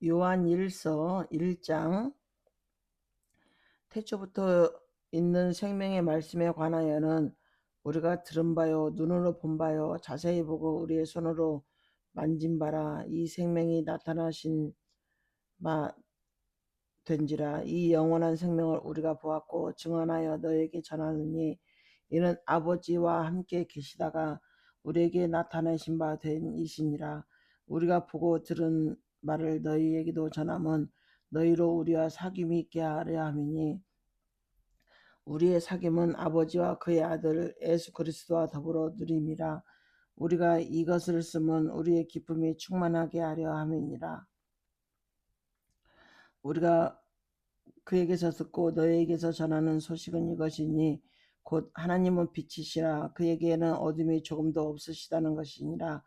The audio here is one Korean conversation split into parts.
요한일서 1장 태초부터 있는 생명의 말씀에 관하여는 우리가 들은 바요 눈으로 본 바요 자세히 보고 우리의 손으로 만진 바라. 이 생명이 나타나신 바 된지라. 이 영원한 생명을 우리가 보았고 증언하여 너에게 전하느니 이는 아버지와 함께 계시다가 우리에게 나타내신 바 된 이시니라. 우리가 보고 들은 말을 너희에게도 전함은 너희로 우리와 사귐이 있게 하려 함이니 우리의 사귐은 아버지와 그의 아들 예수 그리스도와 더불어 누림이라. 우리가 이것을 쓰면 우리의 기쁨이 충만하게 하려 함이니라. 우리가 그에게서 듣고 너희에게서 전하는 소식은 이것이니 곧 하나님은 빛이시라 그에게는 어둠이 조금도 없으시다는 것이니라.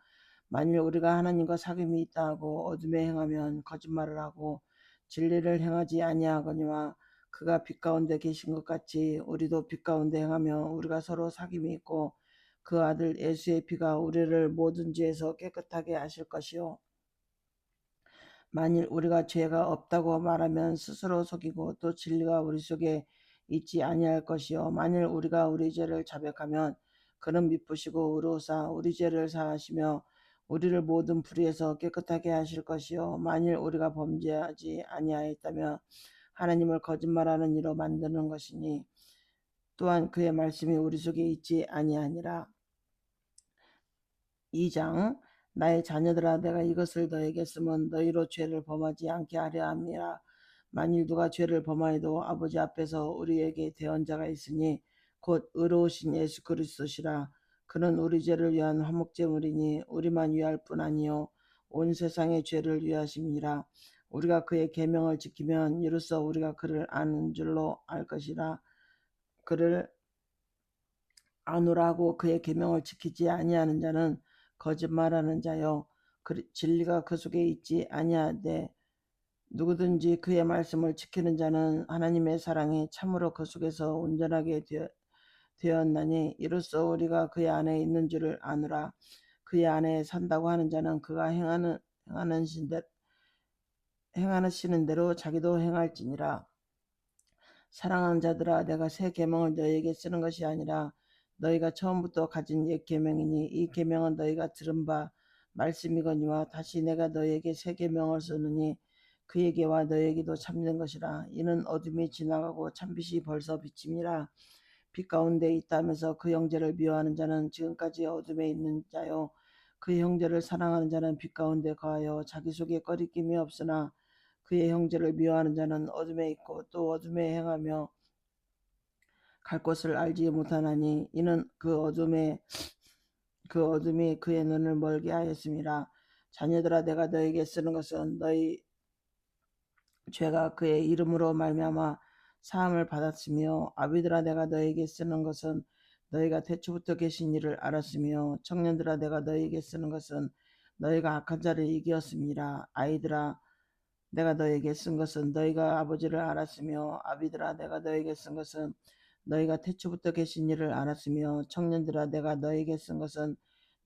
만일 우리가 하나님과 사귐이 있다 하고 어둠에 행하면 거짓말을 하고 진리를 행하지 아니하거니와 그가 빛 가운데 계신 것 같이 우리도 빛 가운데 행하며 우리가 서로 사귐이 있고 그 아들 예수의 피가 우리를 모든 죄에서 깨끗하게 하실 것이요 만일 우리가 죄가 없다고 말하면 스스로 속이고 또 진리가 우리 속에 있지 아니할 것이요 만일 우리가 우리 죄를 자백하면 그는 미쁘시고 의로우사 우리 죄를 사하시며 우리를 모든 불의에서 깨끗하게 하실 것이요 만일 우리가 범죄하지 아니하였다면 하나님을 거짓말하는 이로 만드는 것이니 또한 그의 말씀이 우리 속에 있지 아니하니라. 2장 나의 자녀들아 내가 이것을 너에게 쓰면 너희로 죄를 범하지 않게 하려 함이라. 만일 누가 죄를 범하여도 아버지 앞에서 우리에게 대언자가 있으니 곧 의로우신 예수 그리스도시라. 그는 우리 죄를 위한 화목제물이니 우리만 위할 뿐 아니요 온 세상의 죄를 위하심이라. 우리가 그의 계명을 지키면 이로써 우리가 그를 아는 줄로 알 것이라. 그를 아노라고 그의 계명을 지키지 아니하는 자는 거짓말하는 자요 진리가 그 속에 있지 아니하되 누구든지 그의 말씀을 지키는 자는 하나님의 사랑이 참으로 그 속에서 온전하게 되었나니 이로써 우리가 그의 안에 있는 줄을 아노라. 그의 안에 산다고 하는 자는 그가 행하시는 대로 자기도 행할지니라. 사랑하는 자들아 내가 새 계명을 너희에게 쓰는 것이 아니라 너희가 처음부터 가진 옛 계명이니 이 계명은 너희가 들은 바 말씀이거니와 다시 내가 너희에게 새 계명을 쓰느니 그에게와 너희에게도 참된 것이라. 이는 어둠이 지나가고 참빛이 벌써 비침이라. 빛 가운데 있다면서 그 형제를 미워하는 자는 지금까지 어둠에 있는 자요 그 형제를 사랑하는 자는 빛 가운데 거하여 자기 속에 꺼리낌이 없으나 그의 형제를 미워하는 자는 어둠에 있고 또 어둠에 행하며 갈 곳을 알지 못하나니 이는 그 어둠이 그의 눈을 멀게 하였음이라. 자녀들아 내가 너에게 쓰는 것은 너희 죄가 그의 이름으로 말미암아 사함을 받았으며 아비들아 내가 너에게 쓰는 것은 너희가 태초부터 계신 일을 알았으며 청년들아 내가 너에게 쓰는 것은 너희가 악한 자를 이기었음이라. 아이들아 내가 너에게 쓴 것은 너희가 아버지를 알았으며 아비들아 내가 너에게 쓴 것은 너희가 태초부터 계신 일을 알았으며 청년들아 내가 너에게 쓴 것은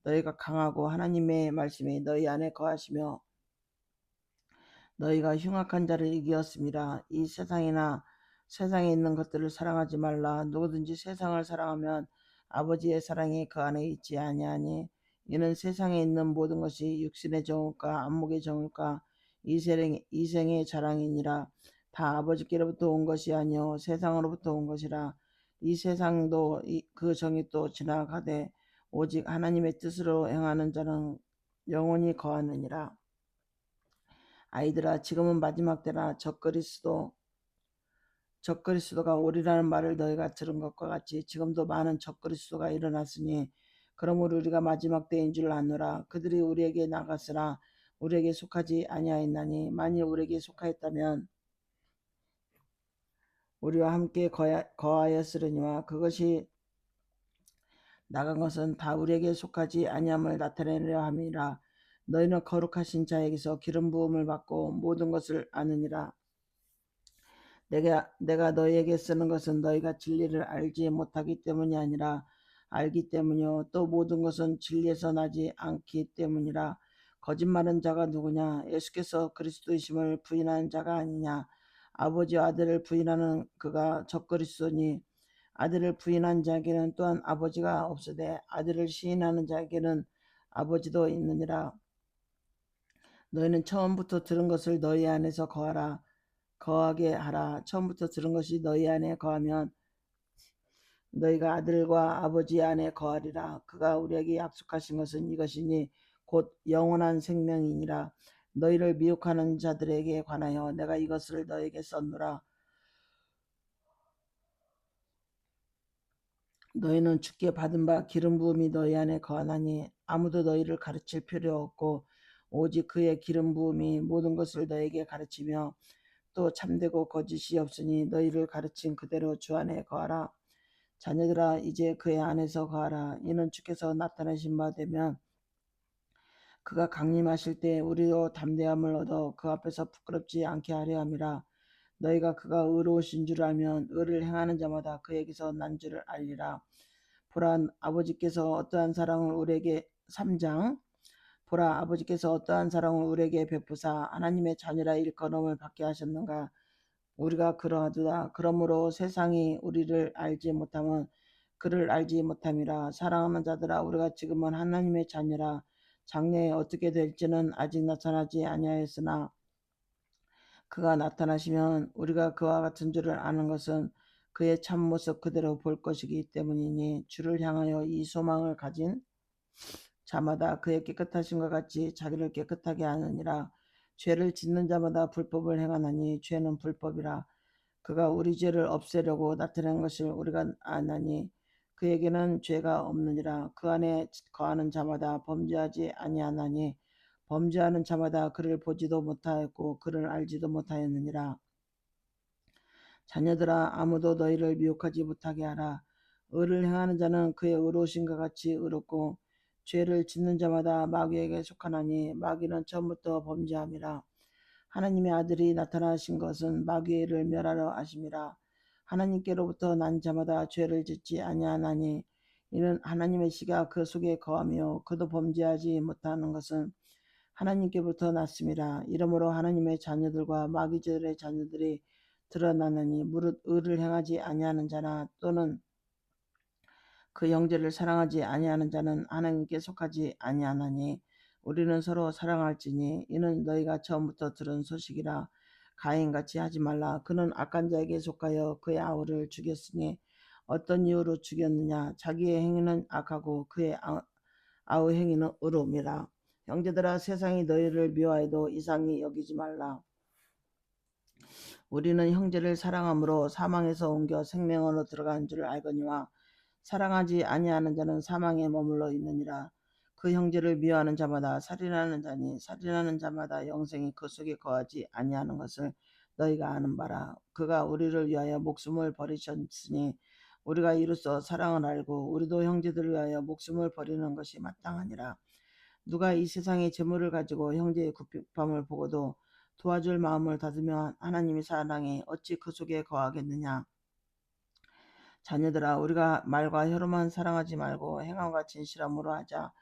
너희가 강하고 하나님의 말씀이 너희 안에 거하시며 너희가 흉악한 자를 이기었음이라. 이 세상에 있는 것들을 사랑하지 말라. 누구든지 세상을 사랑하면 아버지의 사랑이 그 안에 있지 아니하니 이는 세상에 있는 모든 것이 육신의 정욕과 안목의 정욕과 이생의 자랑이니라. 다 아버지께로부터 온 것이 아니요 세상으로부터 온 것이라. 이 세상도 그 정욕도 지나가되 오직 하나님의 뜻으로 행하는 자는 영원히 거하느니라. 아이들아 지금은 마지막 때라 적그리스도가 오리라는 말을 너희가 들은 것과 같이 지금도 많은 적그리스도가 일어났으니 그러므로 우리가 마지막 때인 줄 아노라. 그들이 우리에게 나갔으나 우리에게 속하지 아니하였나니 만일 우리에게 속하였다면 우리와 함께 거하였으려니와 그것이 나간 것은 다 우리에게 속하지 아니함을 나타내려 함이라. 너희는 거룩하신 자에게서 기름 부음을 받고 모든 것을 아느니라. 내가 너희에게 쓰는 것은 너희가 진리를 알지 못하기 때문이 아니라 알기 때문이요 또 모든 것은 진리에서 나지 않기 때문이라. 거짓말한 자가 누구냐? 예수께서 그리스도이심을 부인하는 자가 아니냐? 아버지와 아들을 부인하는 그가 적그리스도니 아들을 부인한 자에게는 또한 아버지가 없으되 아들을 시인하는 자에게는 아버지도 있느니라. 너희는 처음부터 들은 것을 너희 안에서 거하게 하라. 처음부터 들은 것이 너희 안에 거하면 너희가 아들과 아버지 안에 거하리라. 그가 우리에게 약속하신 것은 이것이니 곧 영원한 생명이니라. 너희를 미혹하는 자들에게 관하여 내가 이것을 너에게 썼노라. 너희는 주께 받은 바 기름 부음이 너희 안에 거하나니 아무도 너희를 가르칠 필요 없고 오직 그의 기름 부음이 모든 것을 너에게 가르치며 또 참되고 거짓이 없으니 너희를 가르친 그대로 주 안에 거하라. 자녀들아 이제 그의 안에서 거하라. 이는 주께서 나타나신 바 되면 그가 강림하실 때 우리도 담대함을 얻어 그 앞에서 부끄럽지 않게 하려 함이라. 너희가 그가 의로우신 줄 알면 의를 행하는 자마다 그에게서 난 줄을 알리라. 보라 아버지께서 어떠한 사랑을 우리에게 3장 보라 아버지께서 어떠한 사랑을 우리에게 베푸사 하나님의 자녀라 일컬음을 받게 하셨는가. 우리가 그러하도다. 그러므로 세상이 우리를 알지 못하면 그를 알지 못함이라. 사랑하는 자들아 우리가 지금은 하나님의 자녀라. 장래에 어떻게 될지는 아직 나타나지 아니하였으나 그가 나타나시면 우리가 그와 같은 줄을 아는 것은 그의 참모습 그대로 볼 것이기 때문이니 주를 향하여 이 소망을 가진 자마다 그의 깨끗하심과 같이 자기를 깨끗하게 하느니라. 죄를 짓는 자마다 불법을 행하나니 죄는 불법이라. 그가 우리 죄를 없애려고 나타낸 것을 우리가 아나니 그에게는 죄가 없느니라. 그 안에 거하는 자마다 범죄하지 아니하나니 범죄하는 자마다 그를 보지도 못하였고 그를 알지도 못하였느니라. 자녀들아 아무도 너희를 미혹하지 못하게 하라. 의를 행하는 자는 그의 의로우신과 같이 의롭고 죄를 짓는 자마다 마귀에게 속하나니 마귀는 처음부터 범죄함이라. 하나님의 아들이 나타나신 것은 마귀를 멸하러 하심이라. 하나님께로부터 난 자마다 죄를 짓지 아니하나니 이는 하나님의 씨가 그 속에 거하며 그도 범죄하지 못하는 것은 하나님께부터 났음이라. 이러므로 하나님의 자녀들과 마귀들의 자녀들이 드러나느니 무릇 의를 행하지 아니하는 자나 또는 그 형제를 사랑하지 아니하는 자는 하나님께 속하지 아니하나니 우리는 서로 사랑할지니 이는 너희가 처음부터 들은 소식이라. 가인같이 하지 말라. 그는 악한 자에게 속하여 그의 아우를 죽였으니 어떤 이유로 죽였느냐. 자기의 행위는 악하고 그의 아우 행위는 의로움이라. 형제들아 세상이 너희를 미워해도 이상히 여기지 말라. 우리는 형제를 사랑함으로 사망에서 옮겨 생명으로 들어간 줄 알거니와 사랑하지 아니하는 자는 사망에 머물러 있느니라. 그 형제를 미워하는 자마다 살인하는 자니 살인하는 자마다 영생이 그 속에 거하지 아니하는 것을 너희가 아는 바라. 그가 우리를 위하여 목숨을 버리셨으니 우리가 이로써 사랑을 알고 우리도 형제들을 위하여 목숨을 버리는 것이 마땅하니라. 누가 이 세상의 재물을 가지고 형제의 굽밤을 보고도 도와줄 마음을 닫으면 하나님의 사랑이 어찌 그 속에 거하겠느냐. 자녀들아 우리가 말과 혀로만 사랑하지 말고 행함과 진실함으로 하자.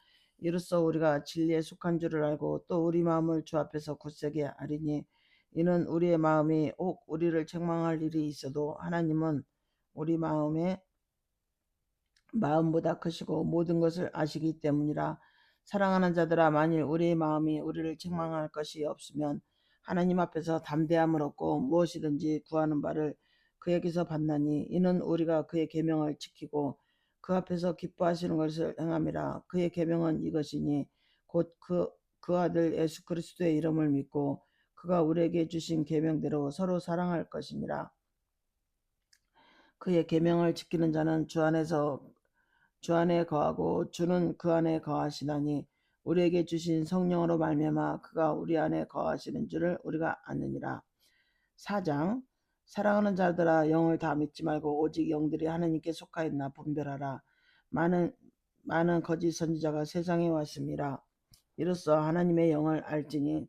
이로써 우리가 진리에 속한 줄을 알고 또 우리 마음을 주 앞에서 굳세게 하리니 이는 우리의 마음이 혹 우리를 책망할 일이 있어도 하나님은 우리 마음보다 크시고 모든 것을 아시기 때문이라. 사랑하는 자들아 만일 우리의 마음이 우리를 책망할 것이 없으면 하나님 앞에서 담대함을 얻고 무엇이든지 구하는 바를 그에게서 받나니 이는 우리가 그의 계명을 지키고 그 앞에서 기뻐하시는 것을 행함이라. 그의 계명은 이것이니 곧 그 아들 예수 그리스도의 이름을 믿고 그가 우리에게 주신 계명대로 서로 사랑할 것이니라. 그의 계명을 지키는 자는 주 안에 거하고 주는 그 안에 거하시나니 우리에게 주신 성령으로 말미암아 그가 우리 안에 거하시는 줄을 우리가 아느니라. 4장 사랑하는 자들아 영을 다 믿지 말고 오직 영들이 하나님께 속하였나 분별하라. 많은 거짓 선지자가 세상에 왔습니다. 이로써 하나님의 영을 알지니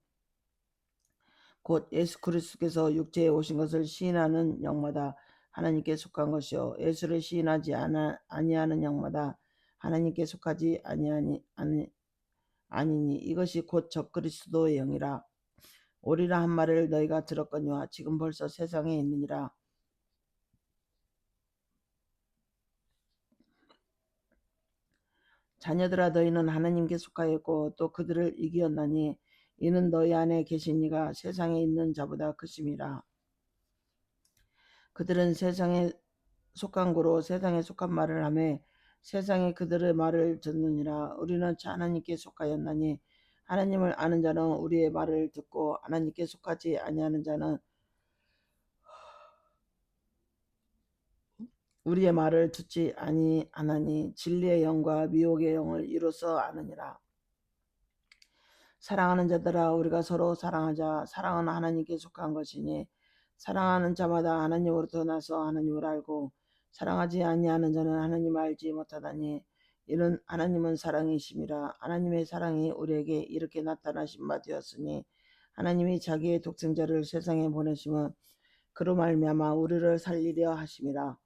곧 예수 그리스도께서 육체에 오신 것을 시인하는 영마다 하나님께 속한 것이요 예수를 시인하지 아니하는 영마다 하나님께 속하지 아니니 이것이 곧 적그리스도의 영이라. 오리라 한 말을 너희가 들었거니와 지금 벌써 세상에 있느니라. 자녀들아 너희는 하나님께 속하여 있고 또 그들을 이기었나니 이는 너희 안에 계신 이가 세상에 있는 자보다 크심이라. 그들은 세상에 속한 고로 세상에 속한 말을 하며 세상에 그들의 말을 듣느니라. 우리는 하나님께 속하였나니 하나님을 아는 자는 우리의 말을 듣고 하나님께 속하지 아니하는 자는 우리의 말을 듣지 아니하나니 진리의 영과 미혹의 영을 이로써 아느니라. 사랑하는 자들아 우리가 서로 사랑하자. 사랑은 하나님께 속한 것이니 사랑하는 자마다 하나님으로부터 나서 하나님을 알고 사랑하지 아니하는 자는 하나님을 알지 못하다니 이는 하나님은 사랑이심이라. 하나님의 사랑이 우리에게 이렇게 나타나신 바 되었으니 하나님이 자기의 독생자를 세상에 보내심은 그로 말미암아 우리를 살리려 하심이라.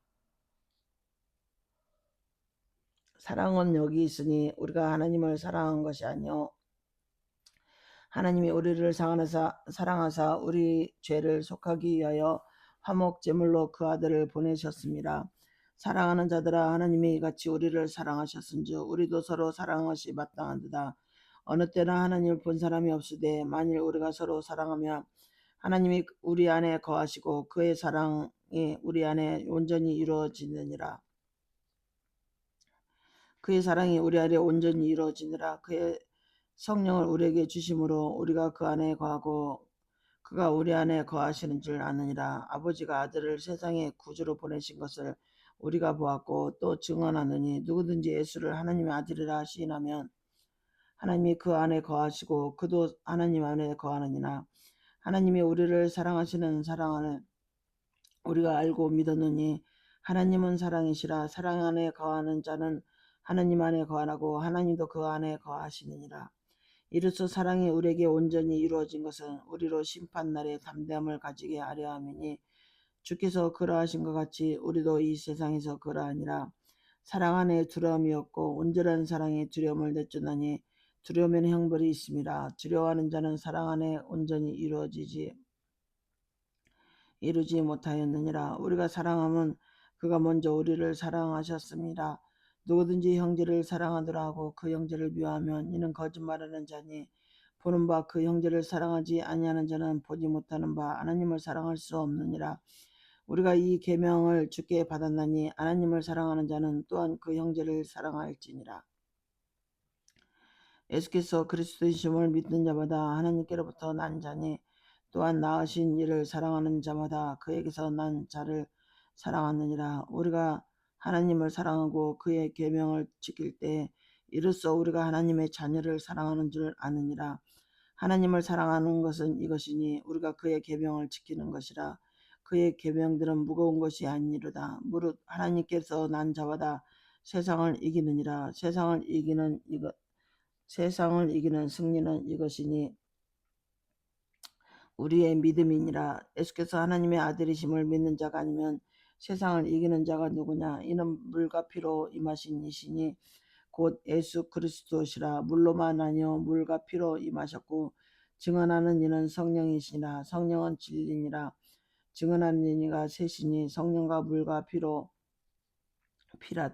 사랑은 여기 있으니 우리가 하나님을 사랑한 것이 아니요 하나님이 우리를 사랑하사 우리 죄를 속하기 위하여 화목 제물로 그 아들을 보내셨습니다. 사랑하는 자들아 하나님이 이같이 우리를 사랑하셨은즉 우리도 서로 사랑한 것이 마땅한도다. 어느 때나 하나님을 본 사람이 없으되 만일 우리가 서로 사랑하면 하나님이 우리 안에 거하시고 그의 사랑이 우리 안에 온전히 이루어지느니라. 그의 사랑이 우리 안에 온전히 이루어지느라. 그의 성령을 우리에게 주심으로 우리가 그 안에 거하고 그가 우리 안에 거하시는 줄 아느니라. 아버지가 아들을 세상에 구주로 보내신 것을 우리가 보았고 또 증언하느니 누구든지 예수를 하나님의 아들이라 시인하면 하나님이 그 안에 거하시고 그도 하나님 안에 거하느니라. 하나님이 우리를 사랑하시는 사랑을 우리가 알고 믿었느니 하나님은 사랑이시라. 사랑 안에 거하는 자는 하나님 안에 거하고 하나님도 그 안에 거하시느니라. 이로써 사랑이 우리에게 온전히 이루어진 것은 우리로 심판날에 담대함을 가지게 하려 함이니 주께서 그러하신 것 같이 우리도 이 세상에서 그러하니라. 사랑 안에 두려움이 없고 온전한 사랑에 두려움을 내쫓나니 두려움에는 형벌이 있음이라. 두려워하는 자는 사랑 안에 온전히 이루지 못하였느니라. 우리가 사랑함은 그가 먼저 우리를 사랑하셨습니다. 누구든지 형제를 사랑하더라 하고 그 형제를 미워하면 이는 거짓말하는 자니 보는 바 그 형제를 사랑하지 아니하는 자는 보지 못하는 바 하나님을 사랑할 수 없느니라. 우리가 이 계명을 주께 받았나니 하나님을 사랑하는 자는 또한 그 형제를 사랑할지니라. 예수께서 그리스도이심을 믿는 자마다 하나님께로부터 난 자니 또한 낳으신 이를 사랑하는 자마다 그에게서 난 자를 사랑하느니라. 우리가 하나님을 사랑하고 그의 계명을 지킬 때 이로써 우리가 하나님의 자녀를 사랑하는 줄 아느니라. 하나님을 사랑하는 것은 이것이니 우리가 그의 계명을 지키는 것이라. 그의 계명들은 무거운 것이 아니로다. 무릇 하나님께서 난 자마다 세상을 이기느니라. 세상을 이기는 승리는 이것이니 우리의 믿음이니라. 예수께서 하나님의 아들이심을 믿는 자가 아니면 세상을 이기는 자가 누구냐. 이는 물과 피로 임하신 이시니 곧 예수 그리스도시라. 물로만 아니요 물과 피로 임하셨고 증언하는 이는 성령이시니라. 성령은 진리니라. 증언하는 이가 셋이니 성령과 물과 피라.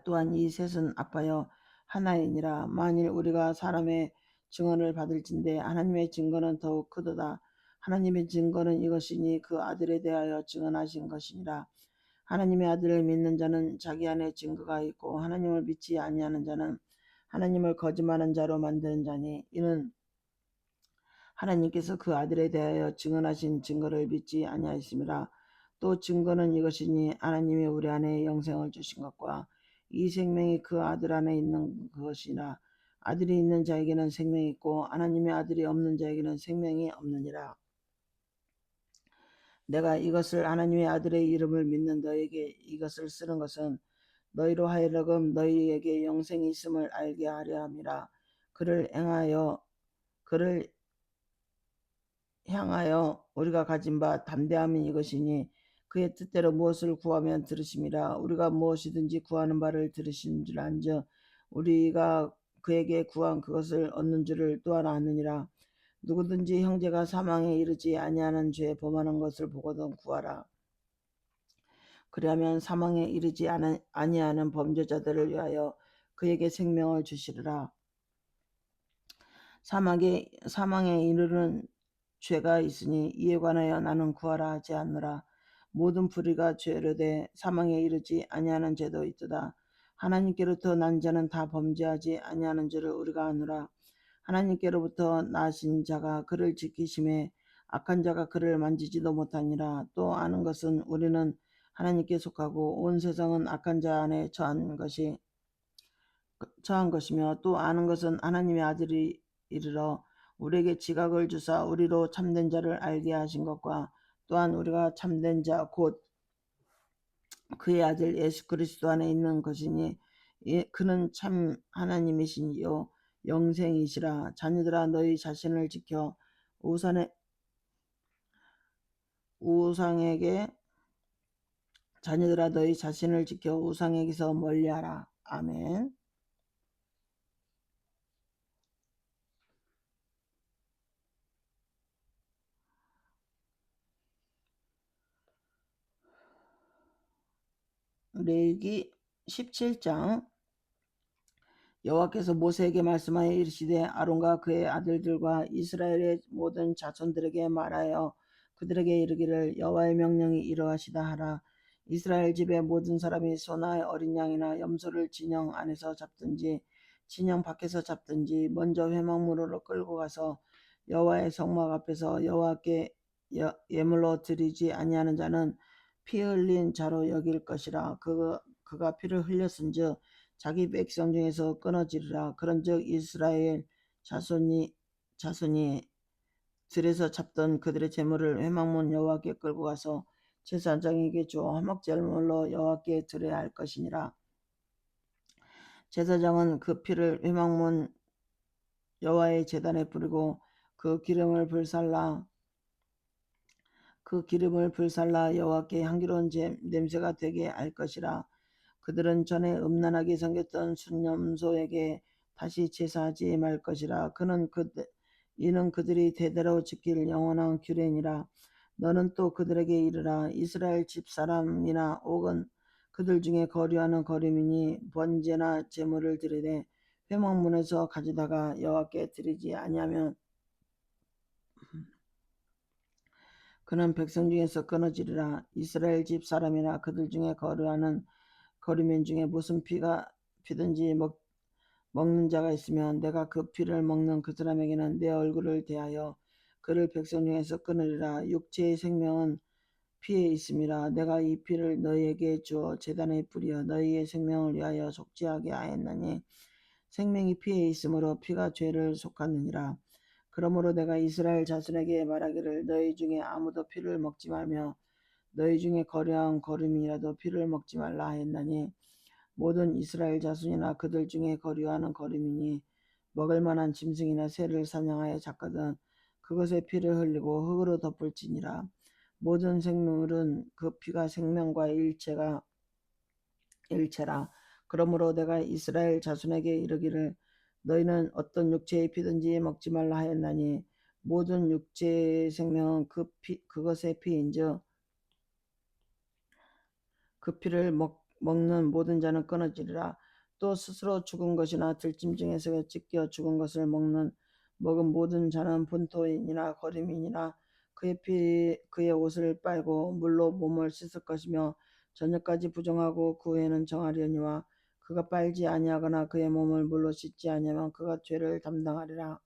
또한 이 셋은 합하여 하나이니라. 만일 우리가 사람의 증언을 받을진대 하나님의 증거는 더욱 크도다. 하나님의 증거는 이것이니 그 아들에 대하여 증언하신 것이니라. 하나님의 아들을 믿는 자는 자기 안에 증거가 있고 하나님을 믿지 아니하는 자는 하나님을 거짓말하는 자로 만드는 자니 이는 하나님께서 그 아들에 대하여 증언하신 증거를 믿지 아니하였음이라. 또 증거는 이것이니 하나님이 우리 안에 영생을 주신 것과 이 생명이 그 아들 안에 있는 것이라. 아들이 있는 자에게는 생명이 있고 하나님의 아들이 없는 자에게는 생명이 없느니라. 내가 이것을 하나님의 아들의 이름을 믿는 너에게 이것을 쓰는 것은 너희로 하여금 너희에게 영생이 있음을 알게 하려 함이라. 그를 향하여 우리가 가진 바 담대함이 이것이니 그의 뜻대로 무엇을 구하면 들으심이라. 우리가 무엇이든지 구하는 바를 들으신 줄 안즉 우리가 그에게 구한 그것을 얻는 줄을 또한 아느니라. 누구든지 형제가 사망에 이르지 아니하는 죄 범하는 것을 보거든 구하라. 그리하면 사망에 이르지 아니하는 범죄자들을 위하여 그에게 생명을 주시리라. 사망에 이르는 죄가 있으니 이에 관하여 나는 구하라 하지 않노라. 모든 불의가 죄로되 사망에 이르지 아니하는 죄도 있도다. 하나님께로부터 난 자는 다 범죄하지 아니하는 줄을 우리가 아노라. 하나님께로부터 나신 자가 그를 지키심에 악한 자가 그를 만지지도 못하니라. 또 아는 것은 우리는 하나님께 속하고 온 세상은 악한 자 안에 처한 것이며, 또 아는 것은 하나님의 아들이 이르러 우리에게 지각을 주사 우리로 참된 자를 알게 하신 것과, 또한 우리가 참된 자 곧 그의 아들 예수 그리스도 안에 있는 것이니 그는 참 하나님이시요 영생이시라. 자녀들아 너희 자신을 지켜 우상에게서 멀리하라. 아멘. 레위기 17장. 여호와께서 모세에게 말씀하여 이르시되 아론과 그의 아들들과 이스라엘의 모든 자손들에게 말하여 그들에게 이르기를 여호와의 명령이 이러하시다 하라. 이스라엘 집의 모든 사람이 소나 어린 양이나 염소를 진영 안에서 잡든지 진영 밖에서 잡든지 먼저 회막문으로 끌고 가서 여호와의 성막 앞에서 여호와께 예물로 드리지 아니하는 자는 피 흘린 자로 여길 것이라. 그가 피를 흘렸은즉 자기 백성 중에서 끊어지리라. 그런즉 이스라엘 자손이 들에서 잡던 그들의 제물을 회막문 여호와께 끌고 가서 제사장에게 주어 화목제물로 여호와께 드려야 할 것이니라. 제사장은 그 피를 회막문 여호와의 제단에 뿌리고 그 기름을 불살라 여호와께 향기로운 냄새가 되게 할 것이라. 그들은 전에 음란하게 생겼던 순염소에게 다시 제사하지 말 것이라. 이는 그들이 대대로 지킬 영원한 규례니라. 너는 또 그들에게 이르라. 이스라엘 집사람이나 혹은 그들 중에 거류하는 거류민이 번제나 제물을 드리되 회막문에서 가져다가 여호와께 드리지 아니하면 그는 백성 중에서 끊어지리라. 이스라엘 집 사람이나 그들 중에 거류하는 거류민 중에 무슨 피든지 먹는 자가 있으면 내가 그 피를 먹는 그 사람에게는 내 얼굴을 대하여 그를 백성 중에서 끊으리라. 육체의 생명은 피에 있음이라. 내가 이 피를 너희에게 주어 제단에 뿌려 너희의 생명을 위하여 속죄하게 하였나니 생명이 피에 있으므로 피가 죄를 속하느니라. 그러므로 내가 이스라엘 자손에게 말하기를 너희 중에 아무도 피를 먹지 말며 너희 중에 거류한 거류민이라도 피를 먹지 말라 하였나니, 모든 이스라엘 자손이나 그들 중에 거류하는 거류민이 먹을 만한 짐승이나 새를 사냥하여 잡거든 그것의 피를 흘리고 흙으로 덮을지니라. 모든 생물은 그 피가 생명과 일체라. 그러므로 내가 이스라엘 자손에게 이르기를 너희는 어떤 육체의 피든지 먹지 말라 하였나니, 모든 육체의 생명은 그것의 피인즉 그 피를 먹는 모든 자는 끊어지리라. 또 스스로 죽은 것이나 들짐 중에서 찢겨 죽은 것을 먹은 모든 자는 본토인이나 거류민이나 그의 옷을 빨고 물로 몸을 씻을 것이며 저녁까지 부정하고 그 후에는 정하려니와 그가 빨지 아니하거나 그의 몸을 물로 씻지 아니하면 그가 죄를 담당하리라.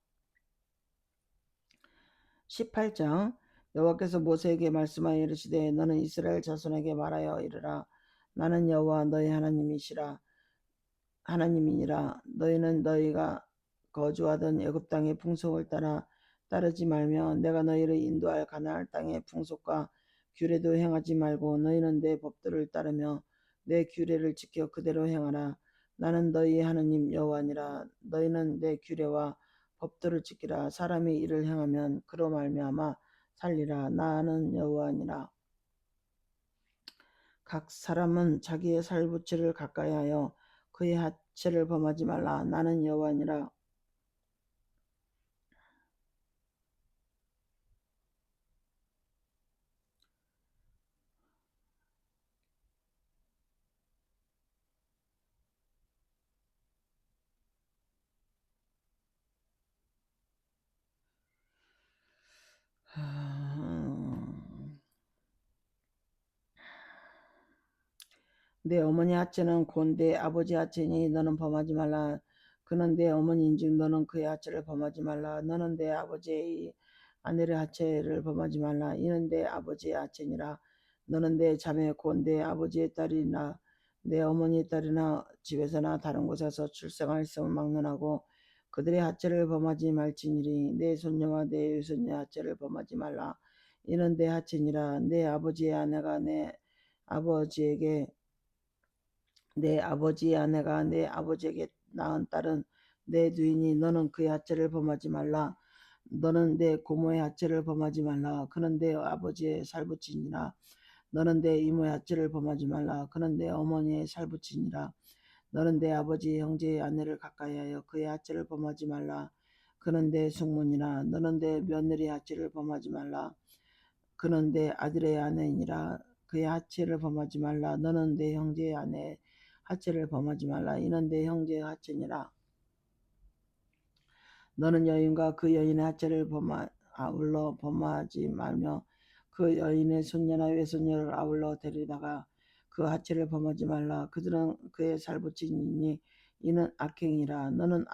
18장. 여호와께서 모세에게 말씀하여 이르시되 너는 이스라엘 자손에게 말하여 이르라. 나는 여호와 너희 하나님이니라. 너희는 너희가 거주하던 애굽 땅의 풍속을 따르지 말며 내가 너희를 인도할 가나안 땅의 풍속과 규례도 행하지 말고 너희는 내 법도를 따르며 내 규례를 지켜 그대로 행하라. 나는 너희 하나님 여호와니라. 너희는 내 규례와 법도를 지키라. 사람이 이를 행하면 그로 말미암아 살리라. 나는 여호와니라. 각 사람은 자기의 살부치를 가까이하여 그의 하체를 범하지 말라. 나는 여호와니라. 내 어머니 하체는 곧 내 아버지 하체니 너는 범하지 말라. 그는 내 어머니인즉 너는 그의 하체를 범하지 말라. 너는 내 아버지의 아내의 하체를 범하지 말라. 이는 내 아버지의 하체니라. 너는 내 자매 곧 내 아버지의 딸이나 내 어머니의 딸이나 집에서나 다른 곳에서 출생할 있음을 막론하고 그들의 하체를 범하지 말지니리. 내 손녀와 내 외손녀의 하체를 범하지 말라. 이는 내 하체니라. 내 아버지의 아내가 내 아버지의 아내가 내 아버지에게 낳은 딸은 내 누이니 너는 그의 하체를 범하지 말라. 너는 내 고모의 하체를 범하지 말라. 그는 내 아버지의 살부친이라. 너는 내 이모의 하체를 범하지 말라. 그는 내 어머니의 살부친이라. 너는 내 아버지의 형제의 아내를 가까이하여 그의 하체를 범하지 말라. 그는 내 숙모니라. 너는 내 며느리의 하체를 범하지 말라. 그는 내 아들의 아내이니라. 그의 하체를 범하지 말라. 너는 내 형제의 아내 하체를 범하지 말라. 이는 내 형제의 하체니라. 너는 여인과 그 여인의 하체를 아울러 범하지 말며 그 여인의 손녀나 외손녀를 아울러 데리다가 그 하체를 범하지 말라. 그들은 그의 살부친이니 이는 악행이라. 너는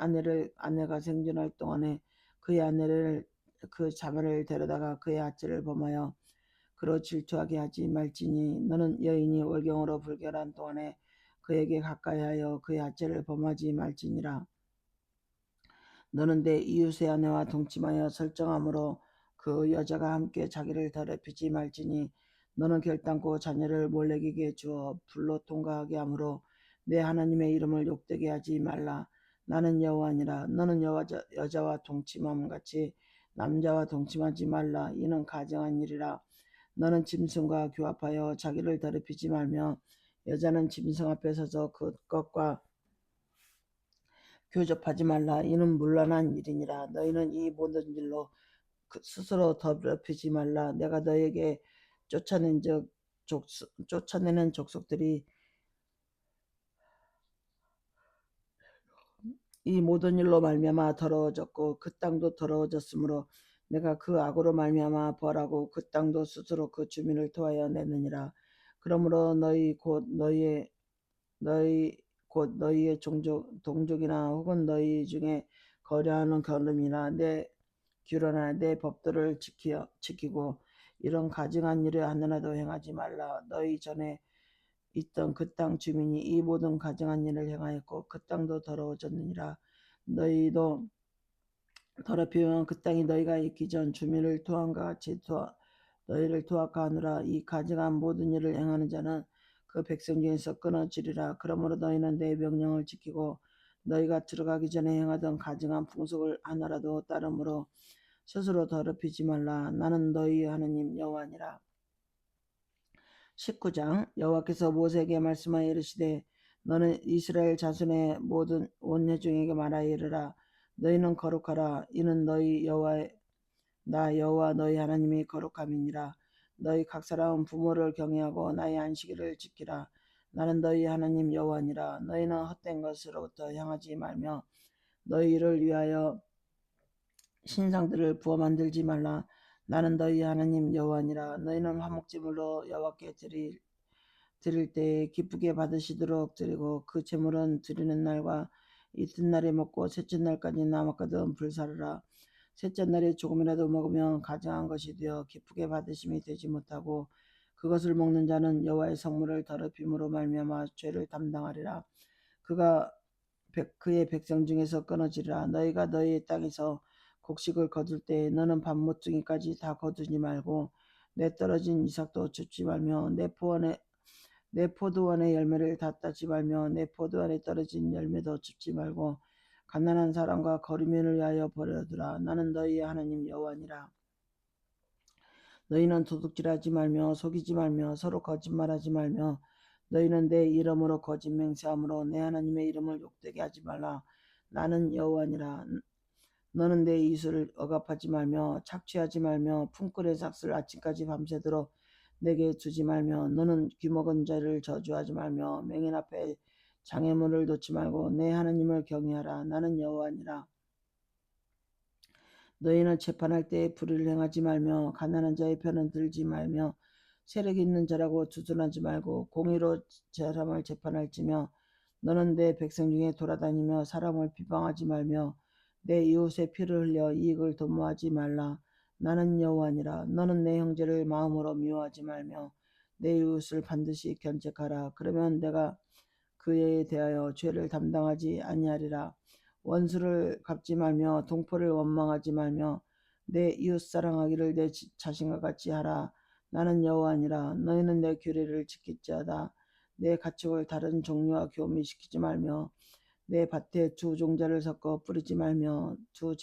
아내가 생존할 동안에 그의 아내를 그 자매를 데려다가 그의 하체를 범하여 그로 질투하게 하지 말지니 너는 여인이 월경으로 불결한 동안에 그에게 가까이하여 그의 하체를 범하지 말지니라. 너는 내 이웃의 아내와 동침하여 설정함으로 그 여자가 함께 자기를 더럽히지 말지니 너는 결단코 자녀를 몰래기게 주어 불로 통과하게 하므로 내 하나님의 이름을 욕되게 하지 말라. 나는 여호와니라. 너는 여자와 동침함 같이 남자와 동침하지 말라. 이는 가증한 일이라. 너는 짐승과 교합하여 자기를 더럽히지 말며 여자는 짐승 앞에 서서 그것과 교접하지 말라. 이는 문란한 일이니라. 너희는 이 모든 일로 스스로 더럽히지 말라. 내가 너에게 쫓아내는 족속들이 이 모든 일로 말미암아 더러워졌고 그 땅도 더러워졌으므로 내가 그 악으로 말미암아 벌하고 그 땅도 스스로 그 주민을 토하여 내느니라. 그러므로 너희 곧 너희의 동족이나 혹은 너희 중에 거래하는 결름이나 내 규례나 내 법도를 지키고 이런 가증한 일을 하나라도 행하지 말라. 너희 전에 있던 그 땅 주민이 이 모든 가증한 일을 행하였고 그 땅도 더러워졌느니라. 너희도 더럽히면 그 땅이 너희가 있기 전 주민을 토함과 같이 너희를 토악하느라. 이 가증한 모든 일을 행하는 자는 그 백성 중에서 끊어지리라. 그러므로 너희는 내 명령을 지키고 너희가 들어가기 전에 행하던 가증한 풍속을 하나라도 따름으로 스스로 더럽히지 말라. 나는 너희 하나님 여호와니라. 19장. 여호와께서 모세에게 말씀하여 이르시되 너는 이스라엘 자손의 모든 온 회중에게 말하여 이르라. 너희는 거룩하라. 이는 나 여호와 너희 하나님이 거룩함이니라. 너희 각 사람은 부모를 경외하고 나의 안식일을 지키라. 나는 너희 하나님 여호와니라. 너희는 헛된 것으로부터 향하지 말며 너희를 위하여 신상들을 부어 만들지 말라. 나는 너희 하나님 여호와니라. 너희는 화목제물로 여호와께 드릴 때에 기쁘게 받으시도록 드리고 그 제물은 드리는 날과 이튿날에 먹고 셋째 날까지 남았거든 불사르라. 셋째 날에 조금이라도 먹으면 가증한 것이 되어 기쁘게 받으심이 되지 못하고 그것을 먹는 자는 여호와의 성물을 더럽힘으로 말미암아 죄를 담당하리라. 그가 그의 백성 중에서 끊어지리라. 너희가 너희의 땅에서 곡식을 거둘 때 너는 밤모퉁이까지 다 거두지 말고 내 떨어진 이삭도 줍지 말며 내 포도원의 열매를 다 따지 말며 내 포도원에 떨어진 열매도 줍지 말고 가난한 사람과 거류민을 위하여 버려두라. 나는 너희의 하나님 여호와니라. 너희는 도둑질하지 말며 속이지 말며 서로 거짓말하지 말며 너희는 내 이름으로 거짓 맹세함으로 내 하나님의 이름을 욕되게 하지 말라. 나는 여호와니라. 너는 내 이웃을 억압하지 말며 착취하지 말며 품꾼의 삭슬 아침까지 밤새도록 내게 주지 말며 너는 귀먹은 자를 저주하지 말며 맹인 앞에 장애물을 놓지 말고 내 하나님을 경외하라. 나는 여호와니라. 너희는 재판할 때에 불의를 행하지 말며 가난한 자의 편은 들지 말며 세력 있는 자라고 두둔하지 말고 공의로 사람을 재판할지며 너는 내 백성 중에 돌아다니며 사람을 비방하지 말며 내 이웃의 피를 흘려 이익을 도모하지 말라. 나는 여호와니라. 너는 내 형제를 마음으로 미워하지 말며 내 이웃을 반드시 견책하라. 그러면 내가 그에 대하여 죄를 담당하지 아니하리라. 원수를 갚지 말며 동포를 원망하지 말며 내 이웃 사랑하기를 내 자신과 같이 하라. 나는 여호와니라. 너희는 내 규례를 지킬지어다. 내 가축을 다른 종류와 교미시키지 말며 내 밭에 두 종자를 섞어 뿌리지 말며 두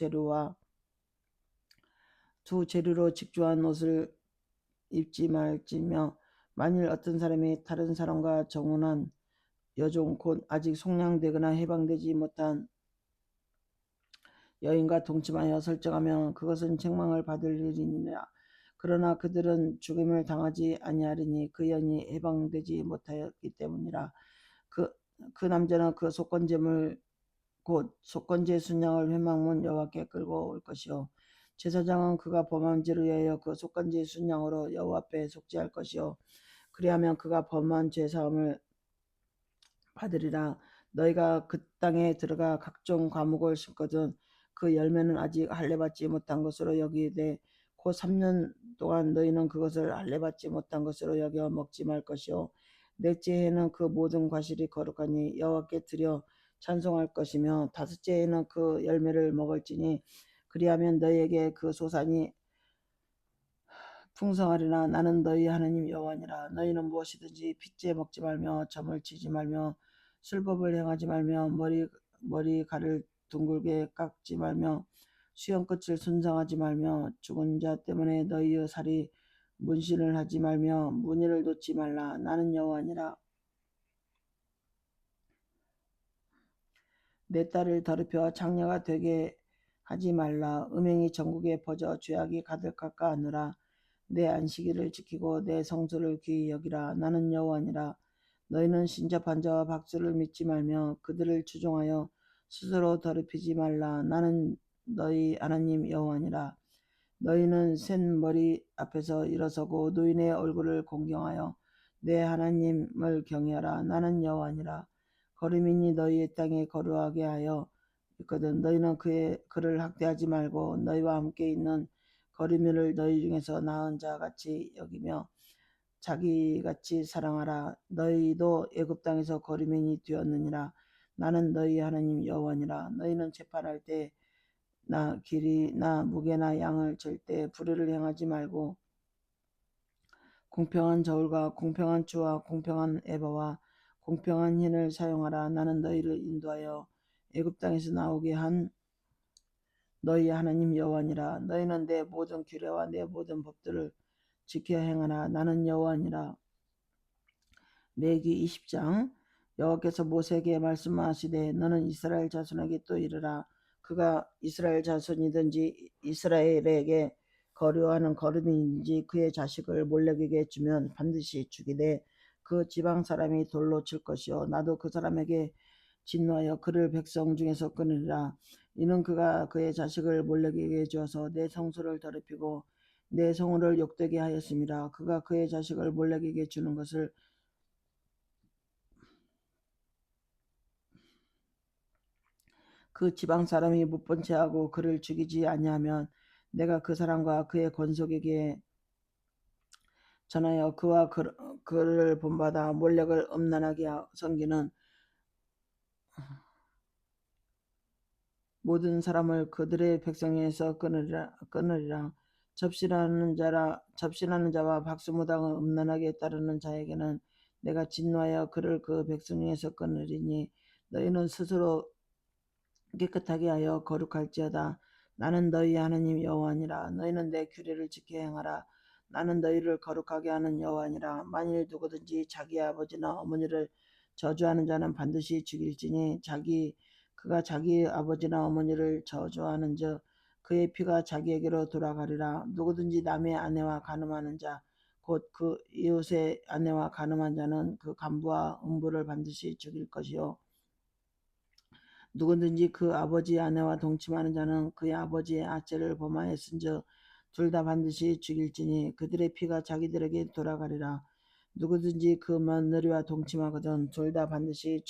재료로 직조한 옷을 입지 말지며 만일 어떤 사람이 다른 사람과 정혼한 여종 곧 아직 속량되거나 해방되지 못한 여인과 동침하여 설정하면 그것은 책망을 받을 일이니라. 그러나 그들은 죽임을 당하지 아니하리니 그 여인이 해방되지 못하였기 때문이라. 그 남자는 그 속건제물 곧 속건제 순양을 회막문 여호와께 끌고 올 것이요 제사장은 그가 범한 죄를 위하여 그 속건제 순양으로 여호와 앞에 속죄할 것이요 그리하면 그가 범한 죄 사함을 받으리라. 너희가 그 땅에 들어가 각종 과목을 심거든 그 열매는 아직 할례받지 못한 것으로 여기되 곧 3년 동안 너희는 그것을 할례받지 못한 것으로 여겨 먹지 말 것이요 넷째 해에는 그 모든 과실이 거룩하니 여호와께 드려 찬송할 것이며 다섯째 해에는 그 열매를 먹을지니 그리하면 너희에게 그 소산이 풍성하리라. 나는 너희 하나님 여호와니라. 너희는 무엇이든지 핏째 먹지 말며 점을 치지 말며 술법을 행하지 말며 머리칼을 둥글게 깎지 말며 수염끝을 손상하지 말며 죽은 자 때문에 너희의 살이 문신을 하지 말며 문의를 놓지 말라. 나는 여호와니라. 내 딸을 더럽혀 장녀가 되게 하지 말라. 음행이 전국에 퍼져 죄악이 가득할까 하느라. 내 안식일을 지키고 내 성수를 귀히 여기라. 나는 여호와니라. 너희는 신접한 자와 박수를 믿지 말며 그들을 추종하여 스스로 더럽히지 말라. 나는 너희 하나님 여호와니라. 너희는 센 머리 앞에서 일어서고 노인의 얼굴을 공경하여 내 하나님을 경외하라. 나는 여호와니라. 거류민이 너희의 땅에 거류하게 하여 있거든 너희는 그를 학대하지 말고 너희와 함께 있는 거류민을 너희 중에서 나은 자 같이 여기며 자기같이 사랑하라. 너희도 애굽 땅에서 거류민이 되었느니라. 나는 너희 하나님 여호와니라. 너희는 재판할 때 나 길이나 무게나 양을 잴 때 불의를 행하지 말고 공평한 저울과 공평한 추와 공평한 에바와 공평한 흰을 사용하라. 나는 너희를 인도하여 애굽 땅에서 나오게 한 너희 하나님 여호와니라. 너희는 내 모든 규례와 내 모든 법들을 지켜 행하라. 나는 여호와니라. 레위기 20장. 여호와께서 모세에게 말씀하시되 너는 이스라엘 자손에게 또 이르라. 그가 이스라엘 자손이든지 이스라엘에게 거류하는 거류민인지 그의 자식을 몰렉에게 주면 반드시 죽이되 그 지방 사람이 돌로 칠 것이요 나도 그 사람에게 진노하여 그를 백성 중에서 끊으리라. 이는 그가 그의 자식을 몰렉에게 주어서 내 성소를 더럽히고 내 성을 욕되게 하였음이라. 그가 그의 자식을 몰렉에게 주는 것을 그 지방 사람이 못 본 채하고 그를 죽이지 아니하면 내가 그 사람과 그의 권속에게 전하여 그와 그를 본받아 몰렉을 음란하게 섬기는 모든 사람을 그들의 백성에서 끊으리라. 접신하는 자와 박수무당을 음란하게 따르는 자에게는 내가 진노하여 그를 그 백성 중에서 끊으리니 너희는 스스로 깨끗하게 하여 거룩할지어다. 나는 너희 하나님 여호와니라. 너희는 내 규례를 지켜 행하라. 나는 너희를 거룩하게 하는 여호와니라. 만일 누구든지 자기 아버지나 어머니를 저주하는 자는 반드시 죽일지니 그가 자기 아버지나 어머니를 저주하는즉 그의 피가 자기에게로 돌아가리라. 누구든지 남의 아내와 간음하는 자 곧 그 이웃의 아내와 간음한 자는 그 간부와 음부를 반드시 죽일 것이요 누구든지 그 아버지 아내와 동침하는 자는 그의 아버지의 아체를 범하였은즉 둘 다 반드시 죽일지니 그들의 피가 자기들에게 돌아가리라. 누구든지 그 며느리와 동침하거든 둘 다 반드시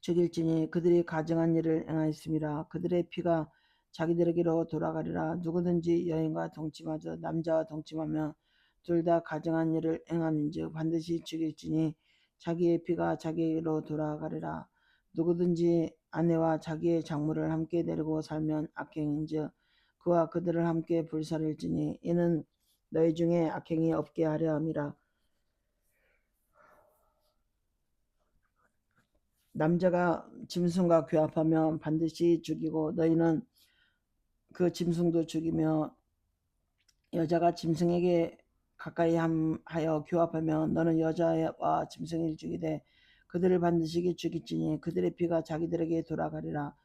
죽일지니 그들이 가증한 일을 행하였음이라. 그들의 피가 자기들에게로 돌아가리라. 누구든지 여인과 동침하여 남자와 동침하며 둘 다 가증한 일을 행함인즉 반드시 죽일지니 자기의 피가 자기에게로 돌아가리라. 누구든지 아내와 자기의 장모를 함께 데리고 살면 악행인즉 그와 그들을 함께 불살일지니 이는 너희 중에 악행이 없게 하려 함이라. 남자가 짐승과 교합하면 반드시 죽이고 너희는 그 짐승도 죽이며 여자가 짐승에게 가까이 하여 교합하면 너는 여자와 짐승을 죽이되 그들을 반드시 죽일지니 그들의 피가 자기들에게 돌아가리라.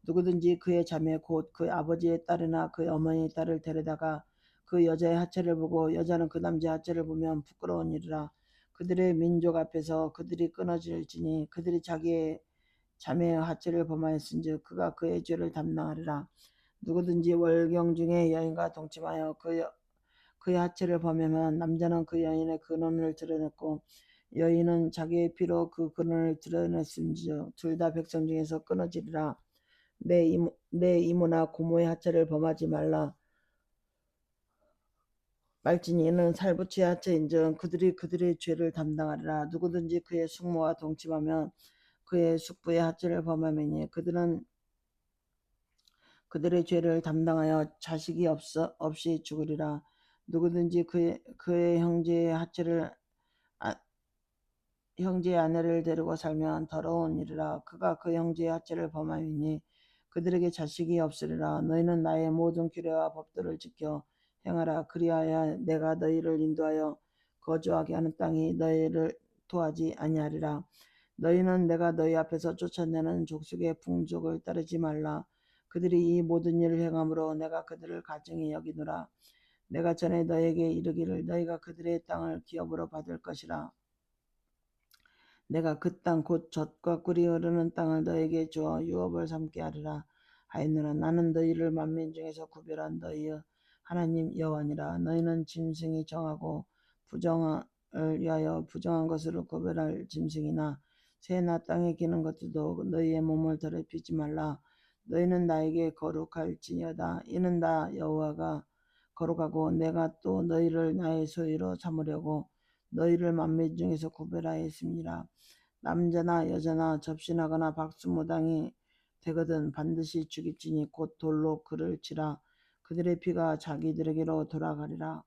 누구든지 그의 자매 곧 그 아버지의 딸이나 그 어머니의 딸을 데려다가 그 여자의 하체를 보고 여자는 그 남자의 하체를 보면 부끄러운 일이라. 그들의 민족 앞에서 그들이 끊어질지니 그들이 자기의 자매의 하체를 범하였은즉 그가 그의 죄를 담당하리라. 누구든지 월경 중에 여인과 동침하여 그의 하체를 범하면 남자는 그 여인의 근원을 드러냈고 여인은 자기의 피로 그 근원을 드러냈음즉 둘 다 백성 중에서 끊어지리라. 내 이모나 고모의 하체를 범하지 말지니 이는 살부치의 하체인즉 그들이 그들의 죄를 담당하리라. 누구든지 그의 숙모와 동침하면 그의 숙부의 하체를 범하매니 그들은 그들의 죄를 담당하여 자식이 없이 죽으리라. 누구든지 그의 형제의 아내를 데리고 살면 더러운 일이라. 그가 그 형제의 하체를 범하이니 그들에게 자식이 없으리라. 너희는 나의 모든 규례와 법도를 지켜 행하라. 그리하여 내가 너희를 인도하여 거주하게 하는 땅이 너희를 토하지 아니하리라. 너희는 내가 너희 앞에서 쫓아내는 족속의 풍족을 따르지 말라. 그들이 이 모든 일을 행함으로 내가 그들을 가증히 여기노라. 내가 전에 너희에게 이르기를 너희가 그들의 땅을 기업으로 받을 것이라. 내가 그 땅 곧 젖과 꿀이 흐르는 땅을 너에게 주어 유업을 삼게 하리라 하였노라. 나는 너희를 만민 중에서 구별한 너희의 하나님 여호와니라. 너희는 짐승이 정하고 부정을 위하여 부정한 것으로 구별할 짐승이나 새나 땅에 기는 것들도 너희의 몸을 더럽히지 말라. 너희는 나에게 거룩할지니어다. 이는 나 여호와가 거룩하고 내가 또 너희를 나의 소유로 삼으려고 너희를 만민 중에서 구별하였습니다. 남자나 여자나 접신하거나 박수무당이 되거든 반드시 죽일지니 곧 돌로 그를 치라. 그들의 피가 자기들에게로 돌아가리라.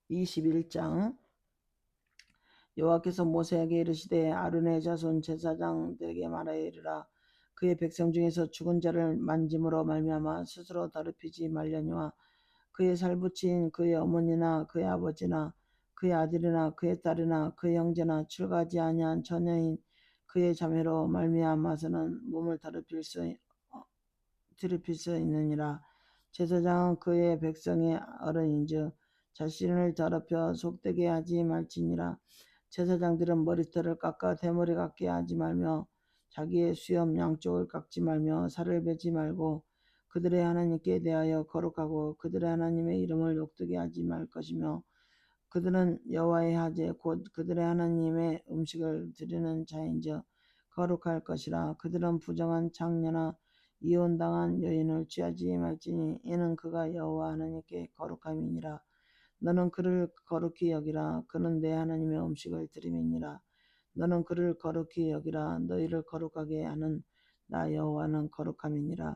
21장 여호와께서 모세에게 이르시되 아론의 자손 제사장들에게 말하여 이르라. 그의 백성 중에서 죽은 자를 만짐으로 말미암아 스스로 더럽히지 말려니와 그의 살붙인 그의 어머니나 그의 아버지나 그의 아들이나 그의 딸이나 그의 형제나 출가하지 아니한 처녀인 그의 자매로 말미암아서는 몸을 더럽힐 수 있느니라. 제사장은 그의 백성의 어른인즉 자신을 더럽혀 속되게 하지 말지니라. 제사장들은 머리털을 깎아 대머리 같게 하지 말며 자기의 수염 양쪽을 깎지 말며 살을 베지 말고 그들의 하나님께 대하여 거룩하고 그들의 하나님의 이름을 욕되게 하지 말 것이며 그들은 여호와의 하제 곧 그들의 하나님의 음식을 드리는 자인즉 거룩할 것이라. 그들은 부정한 장녀나 이혼당한 여인을 취하지 말지니 이는 그가 여호와 하나님께 거룩함이니라. 너는 그를 거룩히 여기라. 그는 내 하나님의 음식을 드림이니라. 너는 그를 거룩히 여기라. 너희를 거룩하게 하는 나 여호와는 거룩함이니라.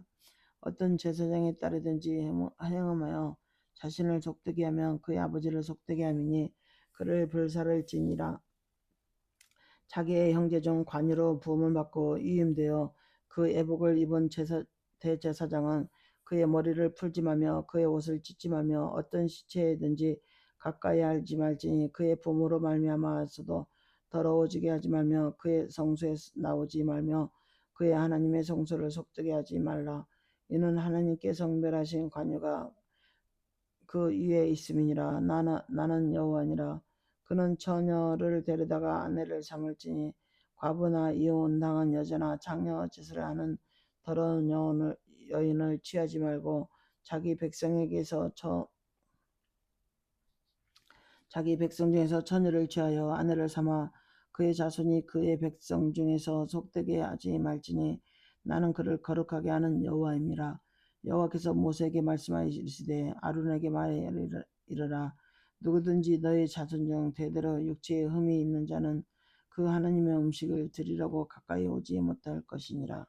어떤 제사장의 딸이든지 행함하여 자신을 속되게 하면 그의 아버지를 속되게 함이니 그를 불살을지니라. 자기의 형제 중 관유로 부음을 받고 위임되어 그 애복을 입은 대제사장은 그의 머리를 풀지 말며 그의 옷을 찢지 말며 어떤 시체든지 가까이 하지 말지니 그의 부모로 말미암아서도 더러워지게 하지 말며 그의 성소에 나오지 말며 그의 하나님의 성소를 속되게 하지 말라. 이는 하나님께 성별하신 관유가 그 위에 있음이니라. 나는 여호와니라. 그는 처녀를 데려다가 아내를 삼을지니 과부나 이혼당한 여자나 장녀 짓을 하는 더러운 여인을 취하지 말고 자기 백성 중에서 처녀를 취하여 아내를 삼아 그의 자손이 그의 백성 중에서 속되게 하지 말지니 나는 그를 거룩하게 하는 여호와임이라. 여호와께서 모세에게 말씀하여 이르시되 아론에게 말하여 이르라. 누구든지 너희 자손 중 대대로 육체에 흠이 있는 자는 그 하나님의 음식을 드리려고 가까이 오지 못할 것이니라.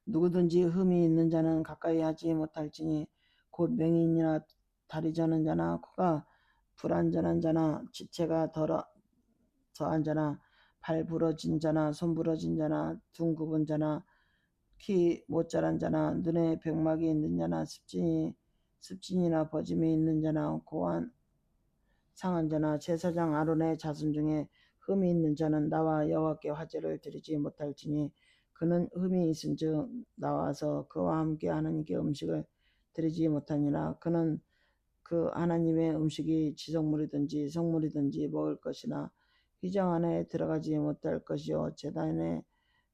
누구든지 흠이 있는 자는 가까이 하지 못할지니 곧 맹인이나 다리 저는 자나 코가 불완전한 자나 지체가 더한 자나 발 부러진 자나 손 부러진 자나 둥 굽은 자나 키 못 자란 자나 눈에 병막이 있는 자나 습진이나 버짐이 있는 자나 고환 상한 자나 제사장 아론의 자손 중에 흠이 있는 자는 나와 여호와께 화제를 드리지 못할지니 그는 흠이 있은즉 나와서 그와 함께 하나님께 음식을 드리지 못하니라. 그는 그 하나님의 음식이 지성물이든지 성물이든지 먹을 것이나 휘장 안에 들어가지 못할 것이요 제단에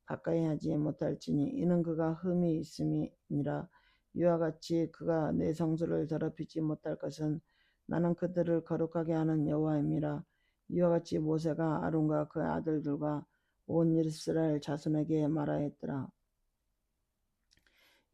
가까이 하지 못할지니 이는 그가 흠이 있음이니라. 이와 같이 그가 내 성소를 더럽히지 못할 것은 나는 그들을 거룩하게 하는 여호와임이라. 이와 같이 모세가 아론과 그 아들들과 온 이스라엘 자손에게 말하였더라.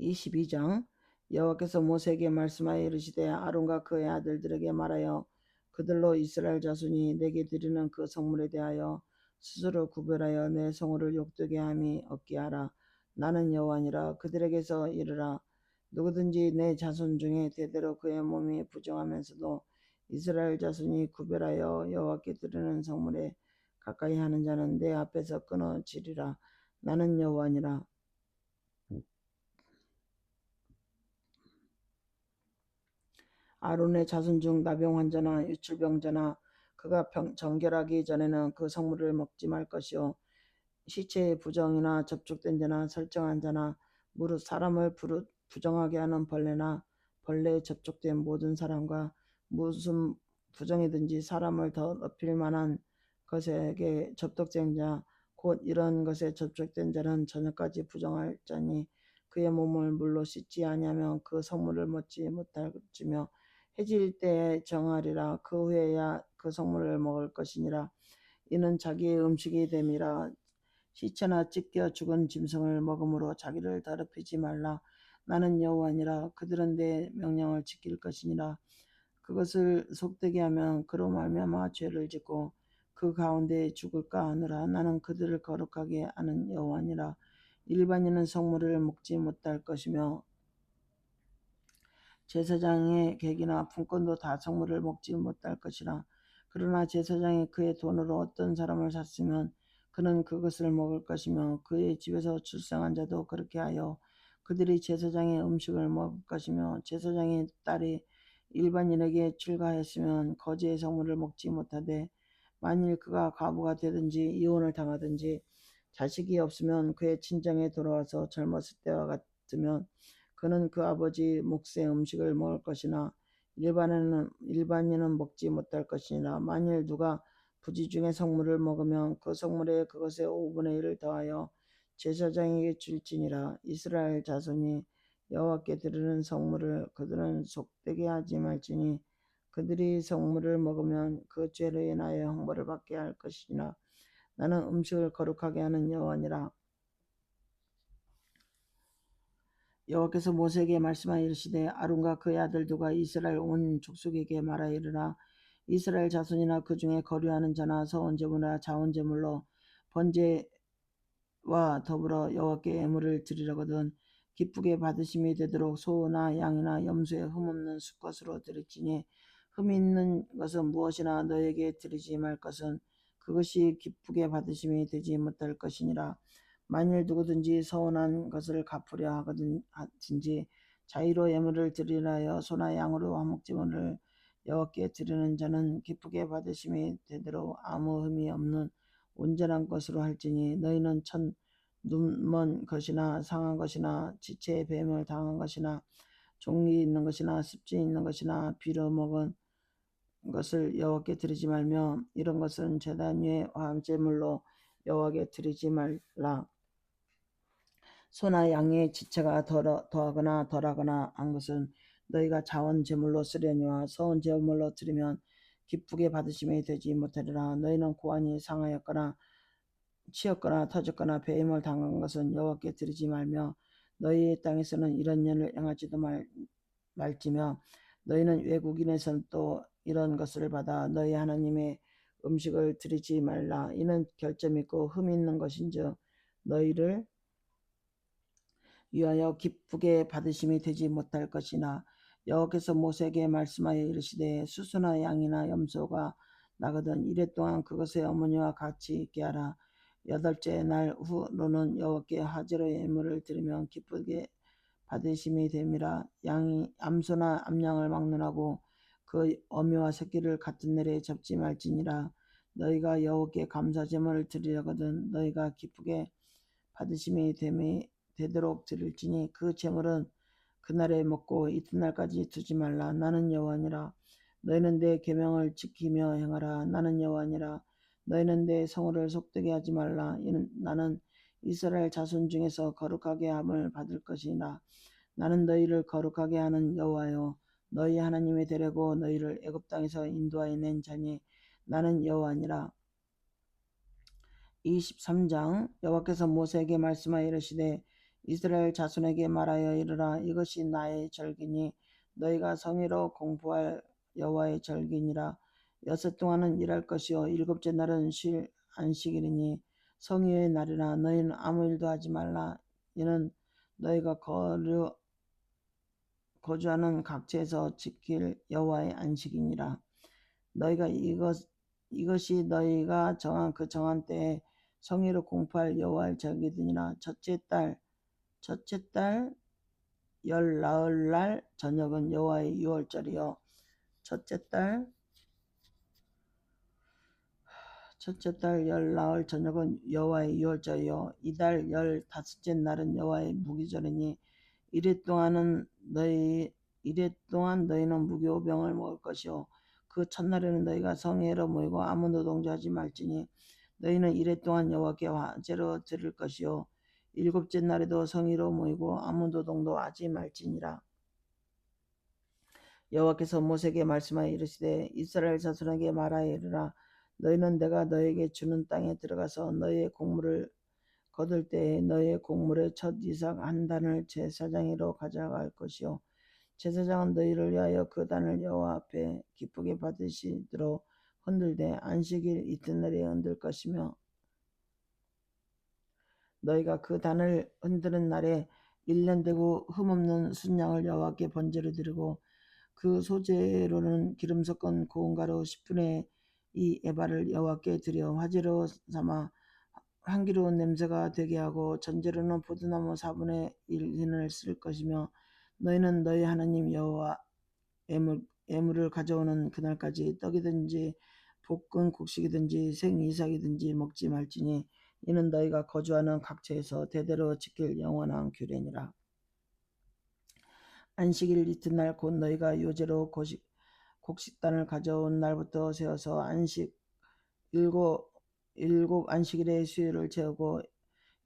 22장. 여호와께서 모세에게 말씀하여 이르시되 아론과 그의 아들들에게 말하여 그들로 이스라엘 자손이 내게 드리는 그 성물에 대하여 스스로 구별하여 내 성호를 욕되게 함이 없게 하라. 나는 여호와니라. 그들에게서 이르라. 누구든지 내 자손 중에 대대로 그의 몸이 부정하면서도 이스라엘 자손이 구별하여 여호와께 드리는 성물에 가까이 하는 자는 내 앞에서 끊어지리라. 나는 여호와니라. 아론의 자손 중 나병 환자나 유출병자나 그가 정결하기 전에는 그 성물을 먹지 말 것이요 시체의 부정이나 접촉된 자나 설정한 자나 무릇 사람을 부정하게 하는 벌레나 벌레에 접촉된 모든 사람과 무슨 부정이든지 사람을 더럽힐 만한 것에게 접촉된 자 곧 이런 것에 접촉된 자는 저녁까지 부정할 자니 그의 몸을 물로 씻지 아니하면 그 성물을 먹지 못할지며 해질 때에 정하리라. 그 후에야 그 성물을 먹을 것이니라. 이는 자기의 음식이 됨이라. 시체나 찢겨 죽은 짐승을 먹음으로 자기를 더럽히지 말라. 나는 여호와니라. 그들은 내 명령을 지킬 것이니라. 그것을 속되게 하면 그로 말미암아 죄를 짓고 그 가운데 죽을까 하느라. 나는 그들을 거룩하게 하는 여호와니라. 일반인은 성물을 먹지 못할 것이며 제사장의 객이나 품꾼도 다 성물을 먹지 못할 것이라. 그러나 제사장이 그의 돈으로 어떤 사람을 샀으면 그는 그것을 먹을 것이며 그의 집에서 출생한 자도 그렇게 하여 그들이 제사장의 음식을 먹을 것이며 제사장의 딸이 일반인에게 출가하였으면 거지의 성물을 먹지 못하되 만일 그가 과부가 되든지 이혼을 당하든지 자식이 없으면 그의 친정에 돌아와서 젊었을 때와 같으면 그는 그 아버지 몫의 음식을 먹을 것이나 일반인은 먹지 못할 것이니라. 만일 누가 부지 중에 성물을 먹으면 그 성물에 그것의 5분의 1을 더하여 제사장에게 줄지니라. 이스라엘 자손이 여호와께 드리는 성물을 그들은 속되게 하지 말지니 그들이 성물을 먹으면 그 죄로 인하여 형벌을 받게 할 것이니라. 나는 음식을 거룩하게 하는 여호와니라. 여호와께서 모세에게 말씀하여 이르시되 아론과 그의 아들들과 이스라엘 온 족속에게 말하여 이르라. 이스라엘 자손이나 그 중에 거류하는 자나 서원제물이나 자원제물로 번제와 더불어 여호와께 예물을 드리려거든 기쁘게 받으심이 되도록 소나 양이나 염소의 흠없는 수컷으로 드릴지니 흠 있는 것은 무엇이나 너에게 드리지 말 것은 그것이 기쁘게 받으심이 되지 못할 것이니라. 만일 누구든지 서운한 것을 갚으려 하든지 자의로 예물을 드리려 하여 소나 양으로 화목제물을 여호와께 드리는 자는 기쁘게 받으심이 되도록 아무 흠이 없는 온전한 것으로 할지니 너희는 천 눈먼 것이나 상한 것이나 지체의 뱀을 당한 것이나 종이 있는 것이나 습진 있는 것이나 빌어먹은 것을 여호와께 드리지 말며 이런 것은 제단 위에 화제물로 여호와께 드리지 말라. 소나 양의 지체가 더하거나 덜하거나 한 것은 너희가 자원 제물로 쓰려니와 서온 제물로 드리면 기쁘게 받으심이 되지 못하리라. 너희는 고환이 상하였거나 치였거나 터졌거나 배임을 당한 것은 여호와께 드리지 말며 너희 땅에서는 이런 일을 행하지도 말지며 너희는 외국인에서는 또 이런 것을 받아 너희 하나님의 음식을 드리지 말라. 이는 결점 있고 흠 있는 것인즉 너희를 위하여 기쁘게 받으심이 되지 못할 것이나 여호와께서 모세에게 말씀하여 이르시되 수수나 양이나 염소가 나거든 이래 동안 그것의 어머니와 같이 있게 하라. 여덟째 날 후로는 여호와께 화제로 예물을 드리면 기쁘게 받으심이 됨이라. 양이 암소나 암양을 막론하고 그 어미와 새끼를 같은 날에 잡지 말지니라. 너희가 여호와께 감사제물을 드리려거든 너희가 기쁘게 받으심이 되도록 드릴지니 그 제물은 그날에 먹고 이튿날까지 두지 말라. 나는 여호와니라. 너희는 내 계명을 지키며 행하라. 나는 여호와니라. 너희는 내 성호를 속되게 하지 말라. 이는 나는 이스라엘 자손 중에서 거룩하게 함을 받을 것이나 나는 너희를 거룩하게 하는 여호와요 너희 하나님이 되려고 너희를 애굽 땅에서 인도하여 낸 자니 나는 여호와니라. 23장 여호와께서 모세에게 말씀하여 이르시되 이스라엘 자손에게 말하여 이르라. 이것이 나의 절기니 너희가 성의로 공부할 여호와의 절기니라. 6 동안은 일할 것이요 일곱째 날은 쉴 안식일이니 성의의 날이라. 너희는 아무 일도 하지 말라. 이는 너희가 거주하는 각지에서 지킬 여호와의 안식이니라. 너희가 이것이 너희가 정한 그 정한 때에 성의로 공포할 여호와의 절기들이나 첫째 달 열 나흘날 저녁은 여호와의 유월절이요 첫째 달 열 나흘 저녁은 여호와의 유월절이요 이달 15째 날은 여호와의 무기절이니 이래 동안 너희는 무교병을 먹을 것이요 그 첫날에는 너희가 성회로 모이고 아무 노동조하지 말지니 너희는 이래 동안 여호와께 화제로 드릴 것이요 일곱째 날에도 성의로 모이고 아무 노동도 하지 말지니라. 여호와께서 모세에게 말씀하여 이르시되 이스라엘 자손에게 말하여 이르라. 너희는 내가 너에게 주는 땅에 들어가서 너희의 곡물을 거둘 때에 너희의 곡물의 첫 이삭 한 단을 제사장으로 가져갈 것이요 제사장은 너희를 위하여 그 단을 여호와 앞에 기쁘게 받으시도록 흔들되 안식일 이튿날에 흔들 것이며 너희가 그 단을 흔드는 날에 1년 되고 흠없는 순양을 여호와께 번제로 드리고 그 소재로는 기름 섞은 고운 가루 10분의 2 에바를 여호와께 드려 화제로 삼아 향기로운 냄새가 되게 하고 전제로는 포도나무 4분의 1 흰을 쓸 것이며 너희는 너희 하나님 여호와 예물을 가져오는 그날까지 떡이든지 볶은 곡식이든지 생이삭이든지 먹지 말지니 이는 너희가 거주하는 각처에서 대대로 지킬 영원한 규례니라. 안식일 이튿날 곧 너희가 요제로 곡식단을 가져온 날부터 세워서 일곱 안식일의 수요일을 채우고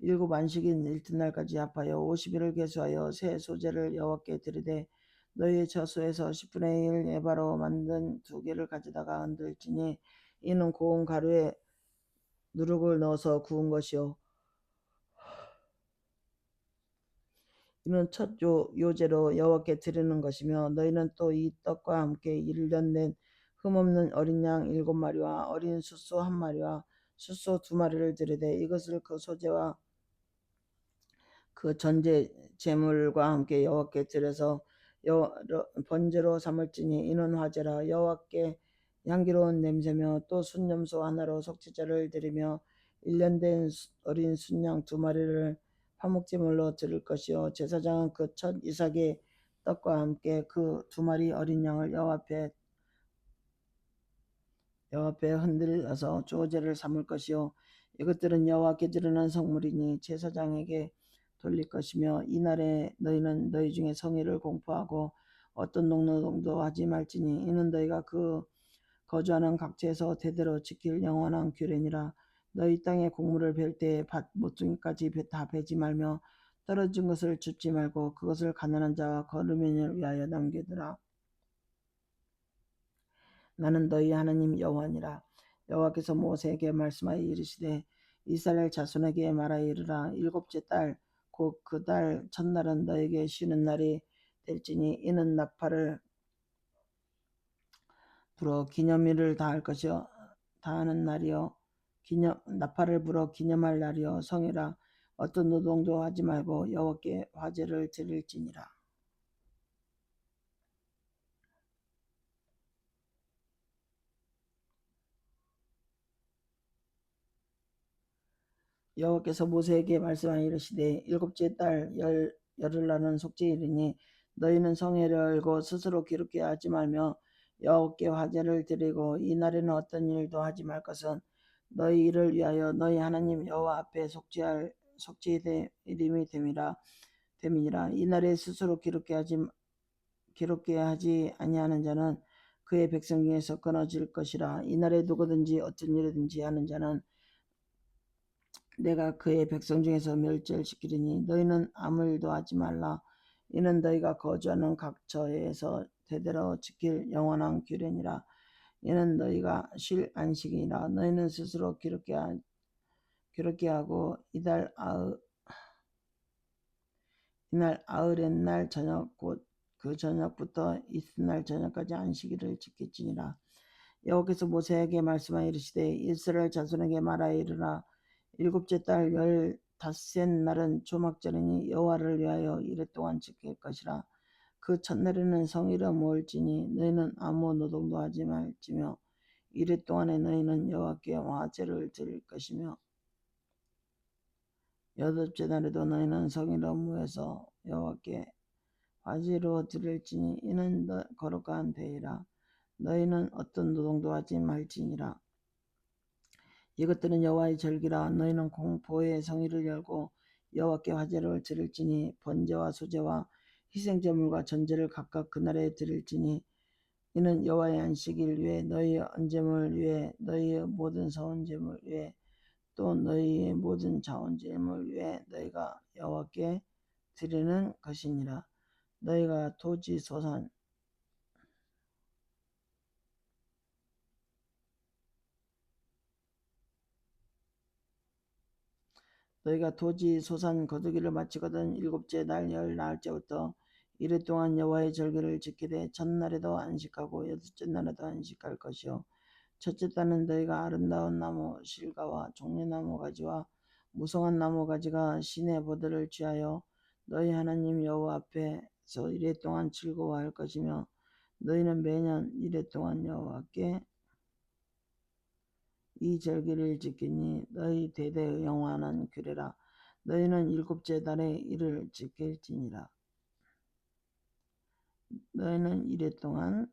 일곱 안식인 이튿날까지 합하여 50일을 계수하여 새 소재를 여호와께 드리되 너희의 저소에서 10분의 1 에바로 만든 2개를 가져다가 흔들지니 이는 고운 가루에 누룩을 넣어서 구운 것이요 이는 첫 요제로 여호와께 드리는 것이며 너희는 또 이 떡과 함께 1년 된 흠없는 어린 양 7마리와 어린 숫소 1마리와 숫소 2마리를 드리되 이것을 그 소재와 그 전제 제물과 함께 여호와께 드려서 번제로 삼을지니 이는 화제라. 여호와께 향기로운 냄새며 또 순염소 하나로 속죄제를 드리며 1년 된 어린 순양 2마리를 화목제물로 드릴 것이요 제사장은 그 첫 이삭의 떡과 함께 그 2마리 어린 양을 여호와께 흔들어서 조제를 삼을 것이요 이것들은 여호와께 드리는 성물이니 제사장에게 돌릴 것이며 이날에 너희는 너희 중에 성의를 공포하고 어떤 농노동도 하지 말지니 이는 너희가 그 거주하는 각지에서 대대로 지킬 영원한 규례니라. 너희 땅에 곡물을 벨 때에 밭 모퉁이까지 다 베지 말며 떨어진 것을 줍지 말고 그것을 가난한 자와 거르면을 위하여 남기더라. 나는 너희 하나님 여호와니라. 여호와께서 모세에게 말씀하여 이르시되 이스라엘 자손에게 말하여 이르라. 7째 달 곧 그 달 첫날은 너에게 쉬는 날이 될지니 이는 나팔을 불어 기념일을 다할 것이요 다하는 날이요 나팔을 불어 기념할 날이요 성이라. 어떤 노동도 하지 말고 여호와께 화제를 드릴지니라. 여호와께서 모세에게 말씀하여 이르시되 7째 달 열흘날은 속죄일이니 너희는 성회를 열고 스스로 기록게 하지 말며 여호와께 화제를 드리고 이 날에는 어떤 일도 하지 말 것은 너희 일을 위하여 너희 하나님 여호와 앞에 속죄의 이름이 됨이니라. 이 날에 스스로 기록게 하지 아니하는 자는 그의 백성 중에서 끊어질 것이라. 이 날에 누구든지 어떤 일이든지 하는 자는 내가 그의 백성 중에서 멸절시키리니 너희는 아무 일도 하지 말라. 이는 너희가 거주하는 각처에서 대대로 지킬 영원한 규례니라. 이는 너희가 쉴 안식이니라. 너희는 스스로 기록게 하고 이날 아흘의 날 저녁 곧 그 저녁부터 이튿날 저녁까지 안식일을 지킬지니라. 여호와께서 모세에게 말씀하여 이르시되 이스라엘 자손에게 말하여 이르라. 7째 달 15째 날은 조막절이니 여호와를 위하여 이래 동안 지킬 것이라. 그 첫날에는 성일을 모을지니 너희는 아무 노동도 하지 말지며 이래 동안에 너희는 여호와께 화제를 드릴 것이며 8째 날에도 너희는 성일을 모여서 여호와께 화제로 드릴지니 이는 거룩한 대이라. 너희는 어떤 노동도 하지 말지니라. 이것들은 여호와의 절기라. 너희는 공포의 성일을 열고 여호와께 화제를 드릴지니 번제와 소제와 희생제물과 전제를 각각 그날에 드릴지니 이는 여호와의 안식일 위에 너희의 언제물 위에 너희의 모든 서원제물 위에 또 너희의 모든 자원제물 위에 너희가 여호와께 드리는 것이니라. 너희가 토지 소산 거두기를 마치거든 7째 날 10날째부터 이래 동안 여호와의 절기를 지키되 첫날에도 안식하고 8째 날에도 안식할 것이요 첫째 달은 너희가 아름다운 나무 실과와 종려나무 가지와 무성한 나무 가지가 신의 보들을 취하여 너희 하나님 여호와 앞에서 이래 동안 즐거워할 것이며 너희는 매년 이래 동안 여호와께 이 절기를 지키니 너희 대대의 영원한 규례라. 너희는 7째 달에 이를 지킬지니라. 너희는 이래 동안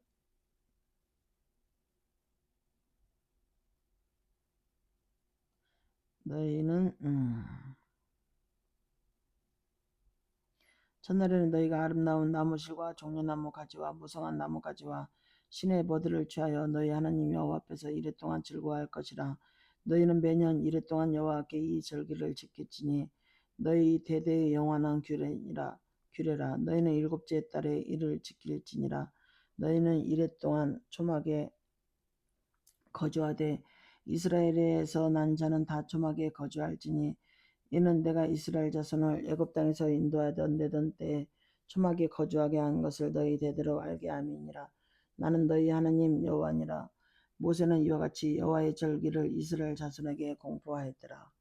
첫날에는 너희가 아름다운 나무실과 종려나무 가지와 무성한 나무 가지와 신의 버들을 취하여 너희 하나님 여호와 앞에서 이래 동안 즐거워할 것이라. 너희는 매년 이래 동안 여호와께 이 절기를 지킬지니 너희 대대의 영원한 규례라. 너희는 7째 달에 이를 지킬지니라. 너희는 이래 동안 초막에 거주하되 이스라엘에서 난 자는 다 초막에 거주할지니 이는 내가 이스라엘 자손을 애굽 땅에서 인도하던 내던 때에 초막에 거주하게 한 것을 너희 대대로 알게 함이니라. 나는 너희 하나님 여호와니라. 모세는 이와 같이 여호와의 절기를 이스라엘 자손에게 공포하였더라.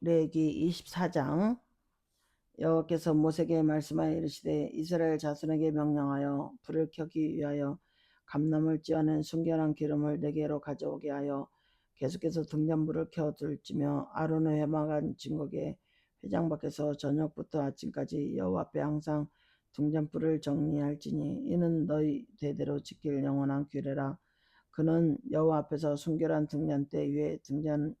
레기 24장 여호와께서 모세에게 말씀하여 이르시되 이스라엘 자손에게 명령하여 불을 켜기 위하여 감람을 찧어낸 순결한 기름을 네개로 가져오게 하여 계속해서 등잔불을 켜둘지며 아론의 회막한 진국의 회장 밖에서 저녁부터 아침까지 여호와 앞에 항상 등잔불을 정리할지니 이는 너희 대대로 지킬 영원한 규례라. 그는 여호와 앞에서 순결한 등잔대 위에 등잔들을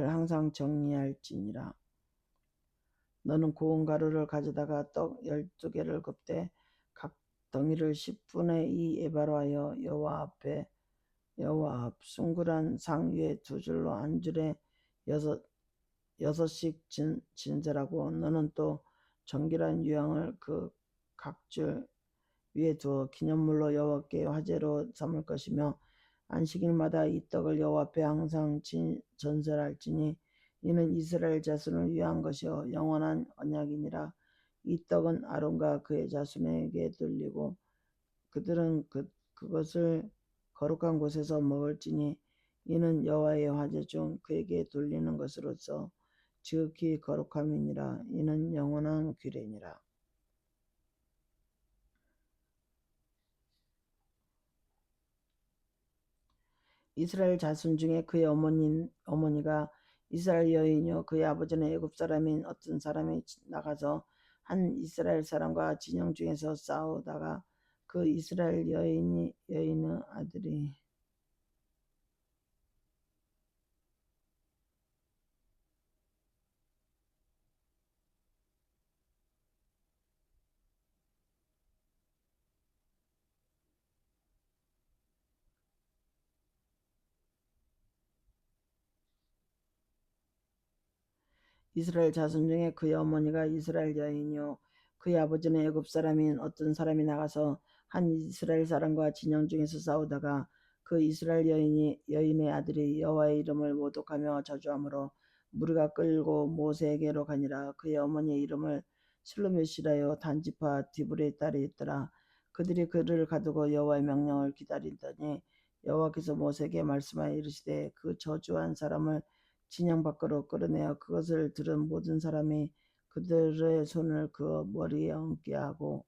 항상 정리할지니라. 너는 고운 가루를 가져다가 떡 12개를 굽되 각 덩이를 10분의 2 에바로 하여 여호와 앞 숭굴한 상 위에 두 줄로 한 줄에 여섯씩 진설하고 너는 또 정결한 유향을 그 각 줄 위에 두어 기념물로 여호와께 화제로 삼을 것이며 안식일마다 이 떡을 여호와 앞에 항상 전설할지니 이는 이스라엘 자손을 위한 것이요 영원한 언약이니라. 이 떡은 아론과 그의 자손에게 돌리고 그들은 그것을 거룩한 곳에서 먹을지니 이는 여호와의 화제 중 그에게 돌리는 것으로서 지극히 거룩함이니라. 이는 영원한 규례니라. 이스라엘 자손 중에 그의 어머니가 이스라엘 여인이요 그의 아버지는 애굽 사람인 어떤 사람이 나가서 한 이스라엘 사람과 진영 중에서 싸우다가 그 이스라엘 여인의 아들이 이스라엘 자손 중에 그의 어머니가 이스라엘 여인이요 그의 아버지는 애굽 사람인 어떤 사람이 나가서 한 이스라엘 사람과 진영 중에서 싸우다가 그 이스라엘 여인의 아들이 여호와의 이름을 모독하며 저주함으로 무리가 끌고 모세에게로 가니라. 그의 어머니의 이름을 슬로미시라요 단지파 디브리의 딸이 있더라. 그들이 그를 가두고 여호와의 명령을 기다리더니 여호와께서 모세에게 말씀하여 이르시되 그 저주한 사람을 진영 밖으로 끌어내어 그것을 들은 모든 사람이 그들의 손을 그 머리에 얹게 하고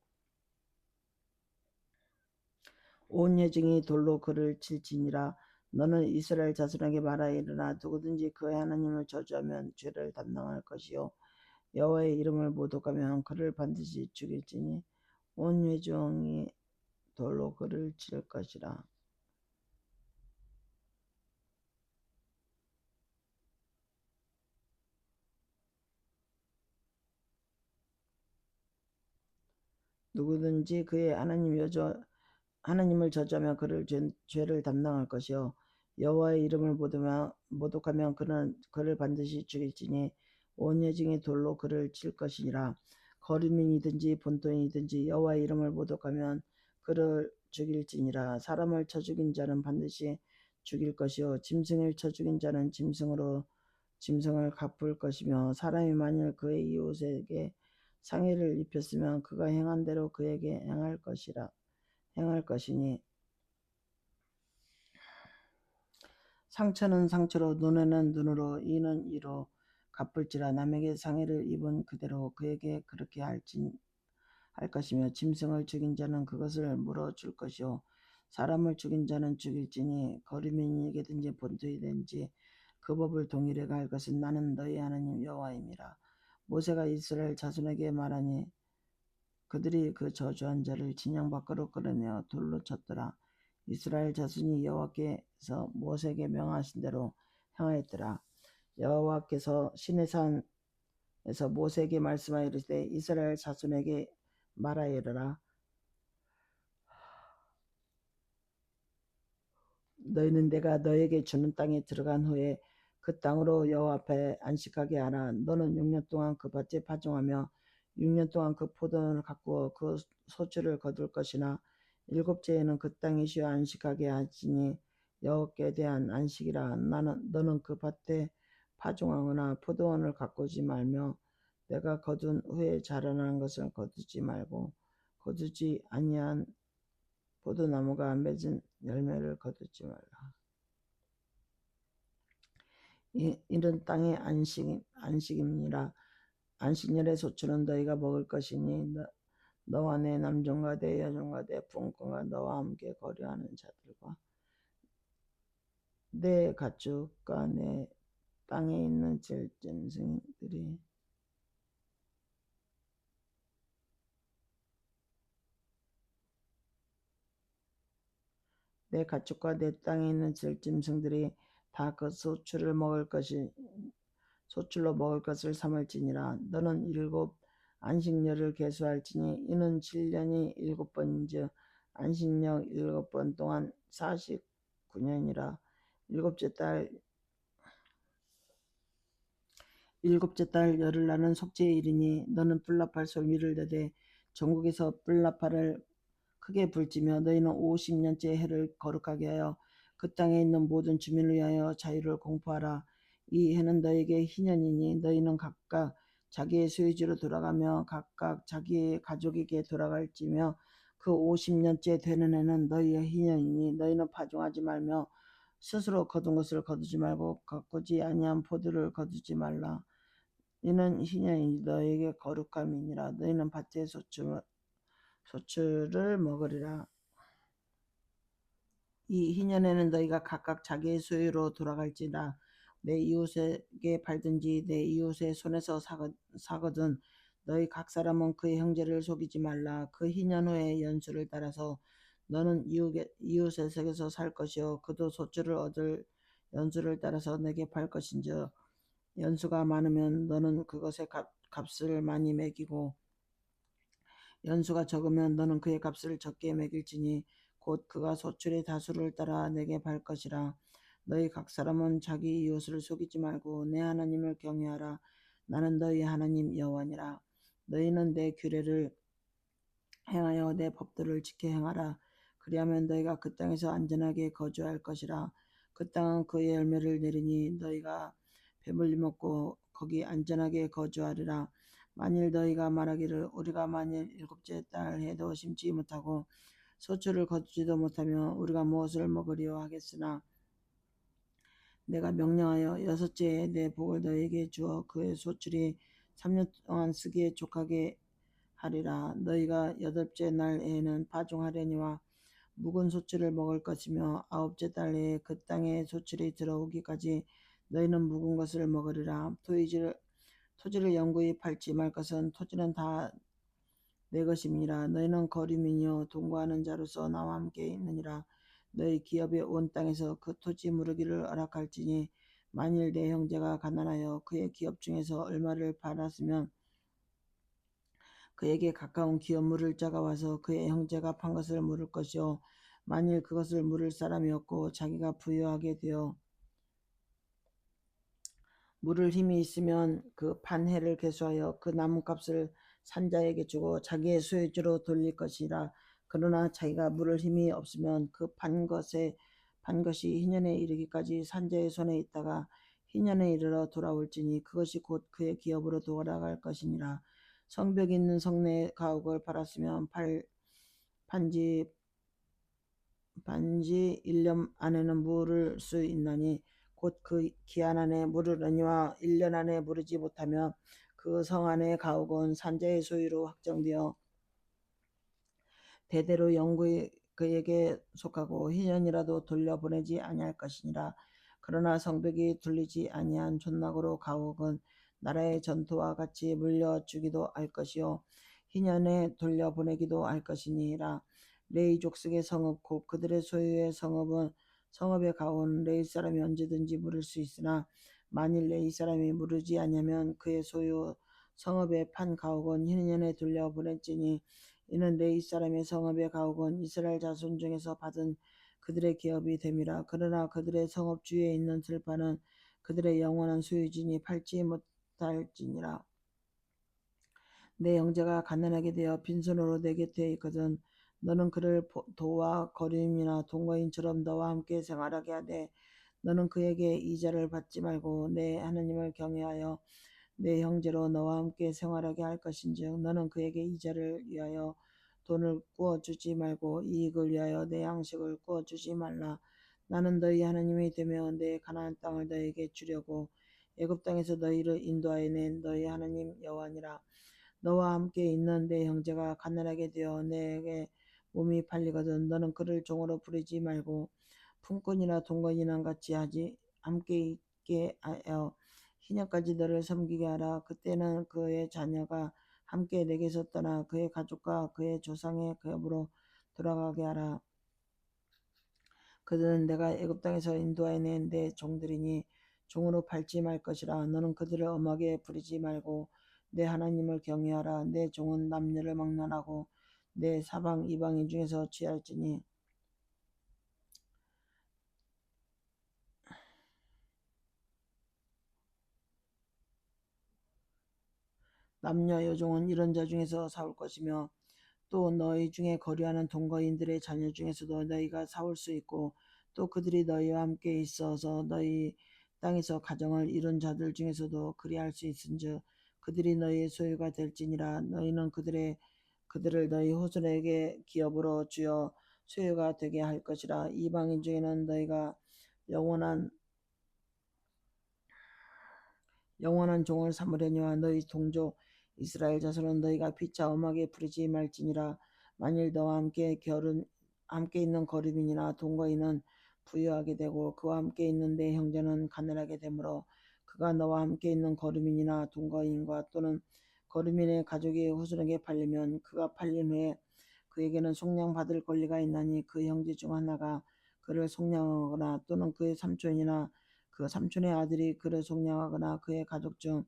온 회중이 돌로 그를 칠지니라. 너는 이스라엘 자손에게 말하여 이르나 누구든지 그의 하나님을 저주하면 죄를 담당할 것이요 여호와의 이름을 모독하면 그를 반드시 죽일지니 온 회중이 돌로 그를 칠 것이라. 누구든지 그의 하나님을 저주하면 그를 죄를 담당할 것이요 여호와의 이름을 모독하면 그를 반드시 죽일지니 온 회중이 돌로 그를 칠 것이니라. 거류민이든지 본토인이든지 여호와의 이름을 모독하면 그를 죽일지니라. 사람을 쳐 죽인 자는 반드시 죽일 것이요 짐승을 쳐 죽인 자는 짐승을 갚을 것이며 사람이 만일 그의 이웃에게 상해를 입혔으면 그가 행한 대로 그에게 행할 것이니 상처는 상처로 눈에는 눈으로 이는 이로 갚을지라. 남에게 상해를 입은 그대로 그에게 그렇게 할 것이며 짐승을 죽인 자는 그것을 물어줄 것이요 사람을 죽인 자는 죽일지니 거류민에게든지 본토이든지 그 법을 동일하게 할 것은 나는 너희 하나님 여호와임이라. 모세가 이스라엘 자손에게 말하니 그들이 그 저주한 자를 진영 밖으로 끌어내어 돌로 쳤더라. 이스라엘 자손이 여호와께서 모세에게 명하신 대로 행하였더라. 여호와께서 시내산에서 모세에게 말씀하여 이르시되 이스라엘 자손에게 말하여 이르라. 너희는 내가 너에게 주는 땅에 들어간 후에 그 땅으로 여호와 앞에 안식하게 하라. 너는 6년 동안 그 밭에 파종하며 6년 동안 그 포도원을 가꾸어 그 소출을 거둘 것이나 일곱째에는 그 땅이 쉬어 안식하게 하시니 여호와께 대한 안식이라. 너는 그 밭에 파종하거나 포도원을 가꾸지 말며 내가 거둔 후에 자라난 것을 거두지 말고 거두지 아니한 포도나무가 맺은 열매를 거두지 말라. 이는 땅의 안식임이라. 안식년의 소출은 너희가 먹을 것이니 너와 내 남종과 내 여종과 내 품꾼과 너와 함께 거류하는 자들과 내 가축과 내 땅에 있는 질짐승들이 내 가축과 내 땅에 있는 질짐승들이 다 그 소출로 먹을 것을 삼을지니라. 너는 일곱 안식년을 계수할지니 이는 7년이 7번인즉 안식년 7번 동안 49년이라. 일곱째 달 열흘날은 속죄의 일이니 너는 뿔나팔 소리를 내되 전국에서 뿔나팔을 크게 불지며 너희는 50년째 해를 거룩하게 하여 그 땅에 있는 모든 주민을 위하여 자유를 공포하라. 이 해는 너에게 희년이니 너희는 각각 자기의 소유지로 돌아가며 각각 자기의 가족에게 돌아갈지며 그 50년째 되는 해는 너희의 희년이니 너희는 파종하지 말며 스스로 거둔 것을 거두지 말고 가꾸지 아니한 포도를 거두지 말라. 이는 희년이 너에게 거룩함이니라. 너희는 밭의 소출을 먹으리라. 이 희년에는 너희가 각각 자기의 소유로 돌아갈지라. 내 이웃에게 팔든지 내 이웃의 손에서 사거든 너희 각 사람은 그의 형제를 속이지 말라. 그 희년 후에 연수를 따라서 너는 이웃의 세계에서 살 것이요 그도 소출을 얻을 연수를 따라서 내게 팔 것인즉 연수가 많으면 너는 그것의 값을 많이 매기고 연수가 적으면 너는 그의 값을 적게 매길지니 곧 그가 소출의 다수를 따라 내게 팔 것이라. 너희 각 사람은 자기 이웃을 속이지 말고 내 하나님을 경외하라. 나는 너희 하나님 여호와니라. 너희는 내 규례를 행하여 내 법도를 지켜 행하라. 그리하면 너희가 그 땅에서 안전하게 거주할 것이라. 그 땅은 그의 열매를 내리니 너희가 배불리 먹고 거기 안전하게 거주하리라. 만일 너희가 말하기를 우리가 만일 일곱째 달 해도 심지 못하고 소출을 거두지도 못하며 우리가 무엇을 먹으리요 하겠으나 내가 명령하여 여섯째에 내 복을 너희에게 주어 그의 소출이 3년 동안 쓰기에 족하게 하리라. 너희가 여덟째 날에는 파종하려니와 묵은 소출을 먹을 것이며 아홉째 달에 그 땅에 소출이 들어오기까지 너희는 묵은 것을 먹으리라. 토지를 영구히 팔지 말 것은 토지는 다 내 것임이니라. 너희는 거류민이요 동거하는 자로서 나와 함께 있느니라. 너희 기업의 온 땅에서 그 토지 무르기를 허락할지니 만일 내 형제가 가난하여 그의 기업 중에서 얼마를 팔았으면 그에게 가까운 기업 물을 자가 와서 그의 형제가 판 것을 물을 것이요 만일 그것을 물을 사람이 없고 자기가 부유하게 되어 물을 힘이 있으면 그 판 해를 계수하여 그 나무값을 산자에게 주고 자기의 소유주로 돌릴 것이라. 그러나 자기가 물을 힘이 없으면 그 판 것이 희년에 이르기까지 산자의 손에 있다가 희년에 이르러 돌아올지니 그것이 곧 그의 기업으로 돌아갈 것이니라. 성벽이 있는 성내에 가옥을 팔았으면 판지 반지 1년 안에는 물을 수 있나니 곧 그 기한 안에 물으려니와 1년 안에 물으지 못하며 그 성 안에 가옥은 산자의 소유로 확정되어 대대로 영구히 그에게 속하고 희년이라도 돌려보내지 아니할 것이니라. 그러나 성벽이 둘리지 아니한 존낙으로 가옥은 나라의 전토와 같이 물려주기도 할 것이요 희년에 돌려보내기도 할 것이니라. 레위 족속의 성읍 곧 그들의 소유의 성읍에 가온 레위 사람이 언제든지 물을 수 있으나 만일 레위 사람이 물으지 아니하면 그의 소유 성읍에 판 가옥은 희년에 돌려보낼지니 이는 레위 사람의 성읍의 가옥은 이스라엘 자손 중에서 받은 그들의 기업이 됨이라. 그러나 그들의 성읍 주위에 있는 들판은 그들의 영원한 소유지니 팔지 못할지니라. 내 형제가 가난하게 되어 빈손으로 내 곁에 있거든 너는 그를 도와 거류인이나 동거인처럼 너와 함께 생활하게 하되 너는 그에게 이자를 받지 말고 내 하나님을 경외하여 내 형제로 너와 함께 생활하게 할 것인즉 너는 그에게 이자를 위하여 돈을 구워주지 말고 이익을 위하여 내 양식을 구워주지 말라. 나는 너희 하나님이 되며 내 가나안 땅을 너에게 주려고 애굽 땅에서 너희를 인도하여 낸 너희 하나님 여호와니라. 너와 함께 있는 내 형제가 가난하게 되어 내게 몸이 팔리거든 너는 그를 종으로 부리지 말고 품꾼이나 동거인이나 같이 하지 함께 있게 하여 희년까지 너를 섬기게 하라. 그때는 그의 자녀가 함께 내게서 떠나 그의 가족과 그의 조상의 ገብ으로 돌아가게 하라. 그들은 내가 애굽 땅에서 인도하여 낸 내 종들이니 종으로 팔지 말 것이라. 너는 그들을 엄하게 부리지 말고 내 하나님을 경외하라. 내 종은 남녀를 막론하고 내 사방 이방인 중에서 취할지니 남녀 여종은 이런 자 중에서 사올 것이며 또 너희 중에 거류하는 동거인들의 자녀 중에서도 너희가 사올 수 있고 또 그들이 너희와 함께 있어서 너희 땅에서 가정을 이룬 자들 중에서도 그리할 수 있은즉 그들이 너희의 소유가 될지니라. 너희는 그들을 너희 후손에게 기업으로 주어 소유가 되게 할 것이라. 이방인 중에는 너희가 영원한 종을 삼으려니와 너희 동족 이스라엘 자손은 너희가 피차 엄하게 부리지 말지니라. 만일 너와 함께 있는 거류민이나 동거인은 부유하게 되고 그와 함께 있는 내 형제는 가난하게 되므로 그가 너와 함께 있는 거류민이나 동거인과 또는 거류민의 가족이 후손에게 팔리면 그가 팔린 후에 그에게는 속량받을 권리가 있나니 그 형제 중 하나가 그를 속량하거나 또는 그의 삼촌이나 그 삼촌의 아들이 그를 속량하거나 그의 가족 중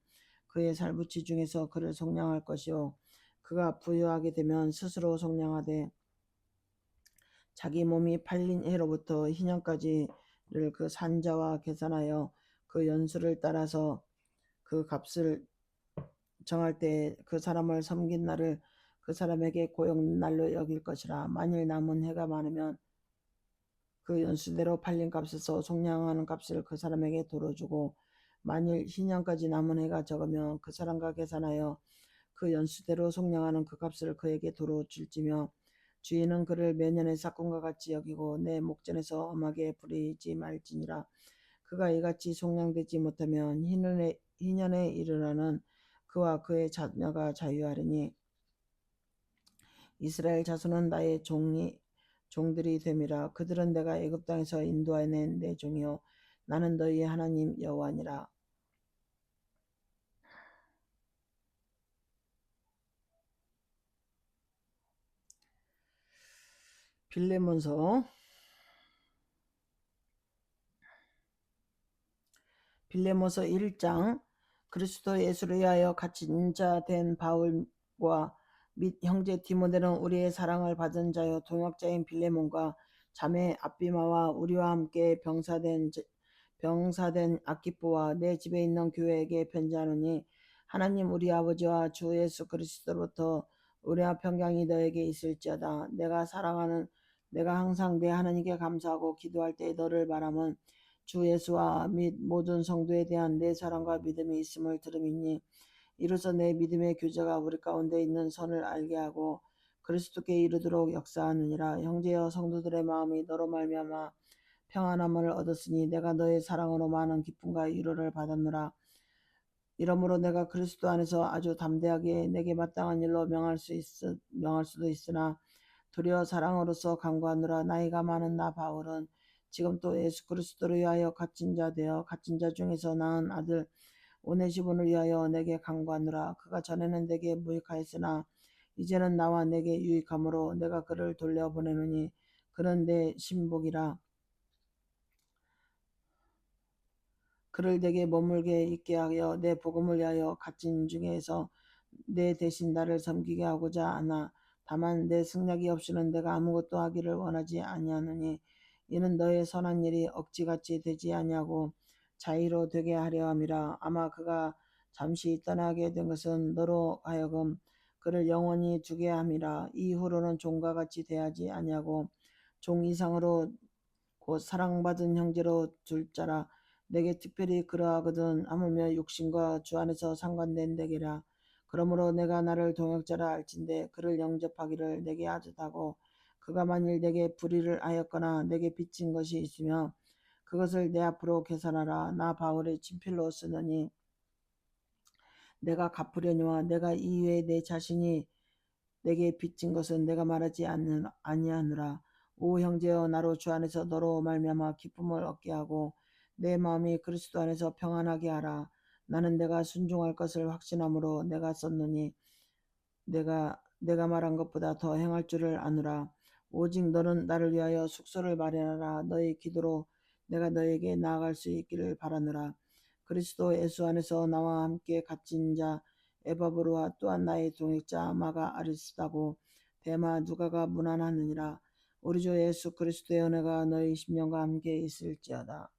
그의 살부치 중에서 그를 속량할 것이요 그가 부유하게 되면 스스로 속량하되 자기 몸이 팔린 해로부터 희년까지를 그 산자와 계산하여 그 연수를 따라서 그 값을 정할 때 그 사람을 섬긴 날을 그 사람에게 고용날로 여길 것이라. 만일 남은 해가 많으면 그 연수대로 팔린 값에서 속량하는 값을 그 사람에게 도로 주고 만일 희년까지 남은 해가 적으면 그 사람과 계산하여 그 연수대로 속량하는 그 값을 그에게 도로 줄지며 주인은 그를 매년의 사건과 같이 여기고 내 목전에서 엄하게 부리지 말지니라. 그가 이같이 속량되지 못하면 희년에 이르러는 그와 그의 자녀가 자유하리니 이스라엘 자손은 나의 종들이 됨이라. 그들은 내가 애굽 땅에서 인도하여 낸 내 종이요 나는 너희의 하나님 여호와니라. 빌레몬서 1장. 그리스도 예수를 위하여 갇힌 자 된 바울과 및 형제 디모데는 우리의 사랑을 받은 자여 동역자인 빌레몬과 자매 아비마와 우리와 함께 병사된 아키포와 내 집에 있는 교회에게 편지하노니 하나님 우리 아버지와 주 예수 그리스도로부터 은혜와 평강이 너에게 있을지어다. 내가 항상 내 하나님께 감사하고 기도할 때 너를 바람은 주 예수와 및 모든 성도에 대한 내 사랑과 믿음이 있음을 들음이니 이로써 내 믿음의 교제가 우리 가운데 있는 선을 알게 하고 그리스도께 이르도록 역사하느니라. 형제여 성도들의 마음이 너로 말미암아 평안함을 얻었으니 내가 너의 사랑으로 많은 기쁨과 위로를 받았노라. 이러므로 내가 그리스도 안에서 아주 담대하게 내게 마땅한 일로 명할 수도 있으나 도리어 사랑으로서 간구하노라. 나이가 많은 나 바울은 지금 또 예수 그리스도를 위하여 갇힌 자 되어 갇힌 자 중에서 낳은 아들 오네시본을 위하여 내게 간구하노라. 그가 전에는 내게 무익하였으나 이제는 나와 내게 유익함으로 내가 그를 돌려보내노니 그는 내 신복이라. 그를 내게 머물게 있게 하여 내 복음을 위하여 갇힌 중에서 내 대신 나를 섬기게 하고자 하나 다만 내 승낙이 없이는 내가 아무것도 하기를 원하지 아니하노니 이는 너의 선한 일이 억지같이 되지 아니하고 자의로 되게 하려 함이라. 아마 그가 잠시 떠나게 된 것은 너로 하여금 그를 영원히 두게 함이라. 이후로는 종과 같이 대하지 아니하고 종 이상으로 곧 사랑받은 형제로 둘 자라. 내게 특별히 그러하거든 하물며 육신과 주 안에서 상관된 내게라. 그러므로 내가 나를 동역자라 할진대 그를 영접하기를 내게 하듯하고 그가 만일 내게 불의를 하였거나 내게 빚진 것이 있으며 그것을 내 앞으로 계산하라. 나 바울의 친필로 쓰느니 내가 갚으려니와 내가 이외에 내 자신이 내게 빚진 것은 내가 말하지 아니하노라. 오 형제여, 나로 주 안에서 너로 말미암아 기쁨을 얻게 하고 내 마음이 그리스도 안에서 평안하게 하라. 나는 내가 순종할 것을 확신함으로 내가 썼노니 내가 말한 것보다 더 행할 줄을 아노라. 오직 너는 나를 위하여 숙소를 마련하라. 너의 기도로 내가 너에게 나아갈 수 있기를 바라노라. 그리스도 예수 안에서 나와 함께 갇힌 자 에바브로와 또한 나의 동역자 마가 아리스다고 데마 누가가 문안하느니라. 우리 주 예수 그리스도의 은혜가 너희 심령과 함께 있을지어다.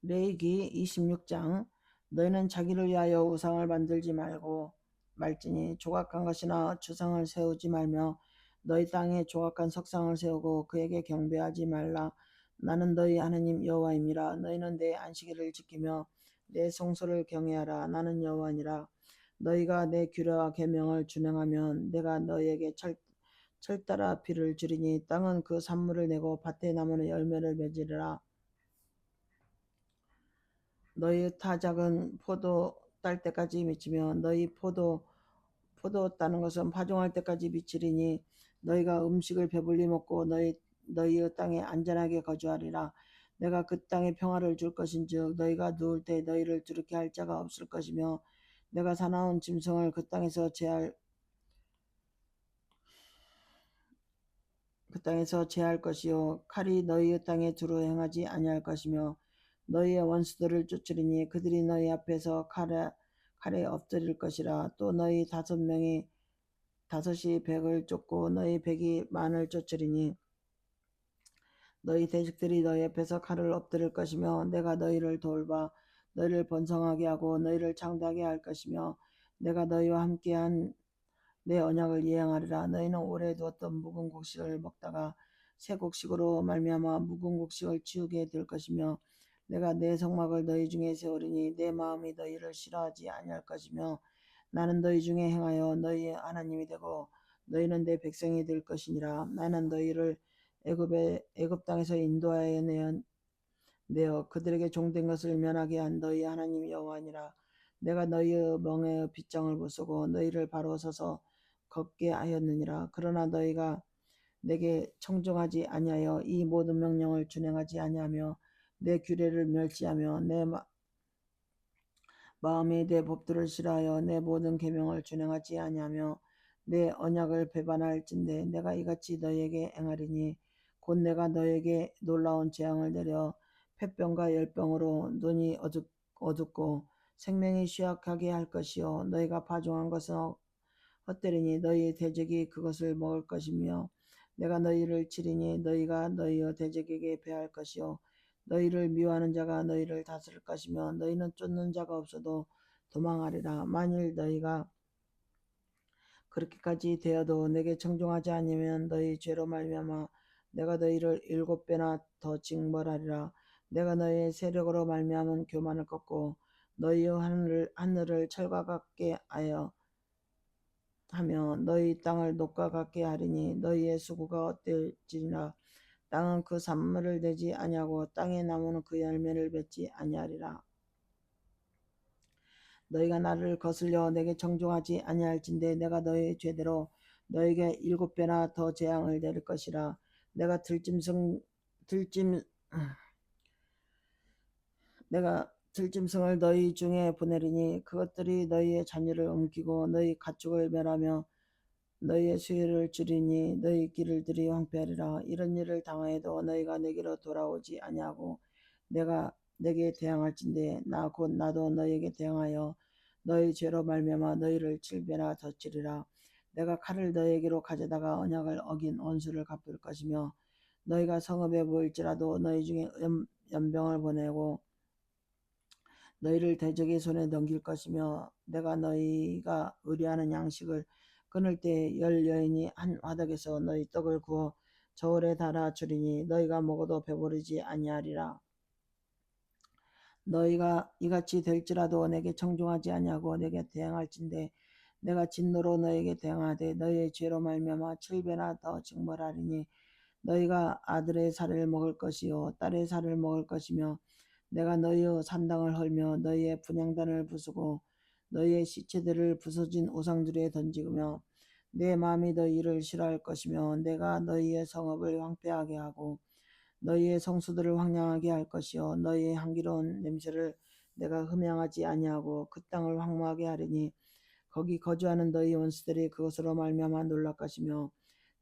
레위기 26장. 너희는 자기를 위하여 우상을 만들지 말지니 조각한 것이나 주상을 세우지 말며 너희 땅에 조각한 석상을 세우고 그에게 경배하지 말라. 나는 너희 하나님 여호와임이라. 너희는 내 안식일을 지키며 내 성소를 경외하라. 나는 여호와니라. 너희가 내 규례와 계명을 준행하면 내가 너희에게 철따라 비를 주리니 땅은 그 산물을 내고 밭의 나무는 열매를 맺으리라. 너희 타작은 포도 딸 때까지 미치며 너희 포도 따는 것은 파종할 때까지 미치리니 너희가 음식을 배불리 먹고 너희의 땅에 안전하게 거주하리라. 내가 그 땅에 평화를 줄 것인즉 너희가 누울 때 너희를 두렵게 할 자가 없을 것이며 내가 사나운 짐승을 그 땅에서 제할 것이요 칼이 너희의 땅에 두루 행하지 아니할 것이며 너희의 원수들을 쫓으리니 그들이 너희 앞에서 칼에 엎드릴 것이라. 또 너희 다섯이 백을 쫓고 너희 백이 만을 쫓으리니 너희 대적들이 너희 앞에서 칼을 엎드릴 것이며 내가 너희를 돌봐 너희를 번성하게 하고 너희를 창대하게 할 것이며 내가 너희와 함께한 내 언약을 이행하리라. 너희는 오래 두었던 묵은 곡식을 먹다가 새 곡식으로 말미암아 묵은 곡식을 치우게 될 것이며 내가 내 성막을 너희 중에 세우리니 내 마음이 너희를 싫어하지 아니할 것이며 나는 너희 중에 행하여 너희의 하나님이 되고 너희는 내 백성이 될 것이니라. 나는 너희를 애굽 땅에서 인도하여 내어 그들에게 종된 것을 면하게 한 너희 하나님 여호와니라. 내가 너희의 멍에의 빗장을 부수고 너희를 바로 서서 걷게 하였느니라. 그러나 너희가 내게 청종하지 아니하여 이 모든 명령을 준행하지 아니하며 내 규례를 멸시하며 내 마음이 내 법도를 싫어하여 내 모든 계명을 준행하지 아니하며 내 언약을 배반할진대 내가 이같이 너희에게 행하리니 곧 내가 너희에게 놀라운 재앙을 내려 폐병과 열병으로 눈이 어둡고 생명이 쉬약하게 할 것이요 너희가 파종한 것은 헛되리니 너희의 대적이 그것을 먹을 것이며 내가 너희를 치리니 너희가 너희의 대적에게 패할 것이요 너희를 미워하는 자가 너희를 다스릴 것이며 너희는 쫓는 자가 없어도 도망하리라. 만일 너희가 그렇게까지 되어도 내게 청종하지 않으면 너희 죄로 말미암아 내가 너희를 7배나 더 징벌하리라. 내가 너희의 세력으로 말미암은 교만을 꺾고 너희의 하늘을 철과 같게 하며 너희 땅을 녹과 같게 하리니 너희의 수고가 어떨지니라. 땅은 그 산물을 내지 아니하고 땅의 나무는 그 열매를 맺지 아니하리라. 너희가 나를 거슬려 내게 청종하지 아니할진대 내가 너희의 죄대로 너희에게 7배나 더 재앙을 내릴 것이라. 내가 들짐승을 너희 중에 보내리니 그것들이 너희의 자녀를 옮기고 너희 가축을 멸하며 너희의 수혜를 줄이니 너희 길들이 황폐하리라. 이런 일을 당하여도 너희가 내게로 돌아오지 아니하고 내가 내게 대항할진대 나도 너희에게 대항하여 너희 죄로 말미암아 너희를 7배나 더 치리라. 내가 칼을 너희에게로 가져다가 언약을 어긴 원수를 갚을 것이며 너희가 성읍에 모일지라도 너희 중에 연병을 보내고 너희를 대적의 손에 넘길 것이며 내가 너희가 의뢰하는 양식을 끊을 때 10여인이 한 화덕에서 너희 떡을 구워 저울에 달아 주리니 너희가 먹어도 배부르지 아니하리라. 너희가 이같이 될지라도 내게 청종하지 아니하고 내게 대항할진대 내가 진노로 너에게 대항하되 너희의 죄로 말미암아 7배나 더 징벌하리니 너희가 아들의 살을 먹을 것이요 딸의 살을 먹을 것이며 내가 너희의 산당을 헐며 너희의 분향단을 부수고 너희의 시체들을 부서진 우상들에 던지며 내 마음이 너희를 싫어할 것이며 내가 너희의 성읍을 황폐하게 하고 너희의 성수들을 황량하게 할 것이요 너희의 향기로운 냄새를 내가 흠양하지 아니하고 그 땅을 황무하게 하리니 거기 거주하는 너희 원수들이 그것으로 말미암아 놀랄 것이며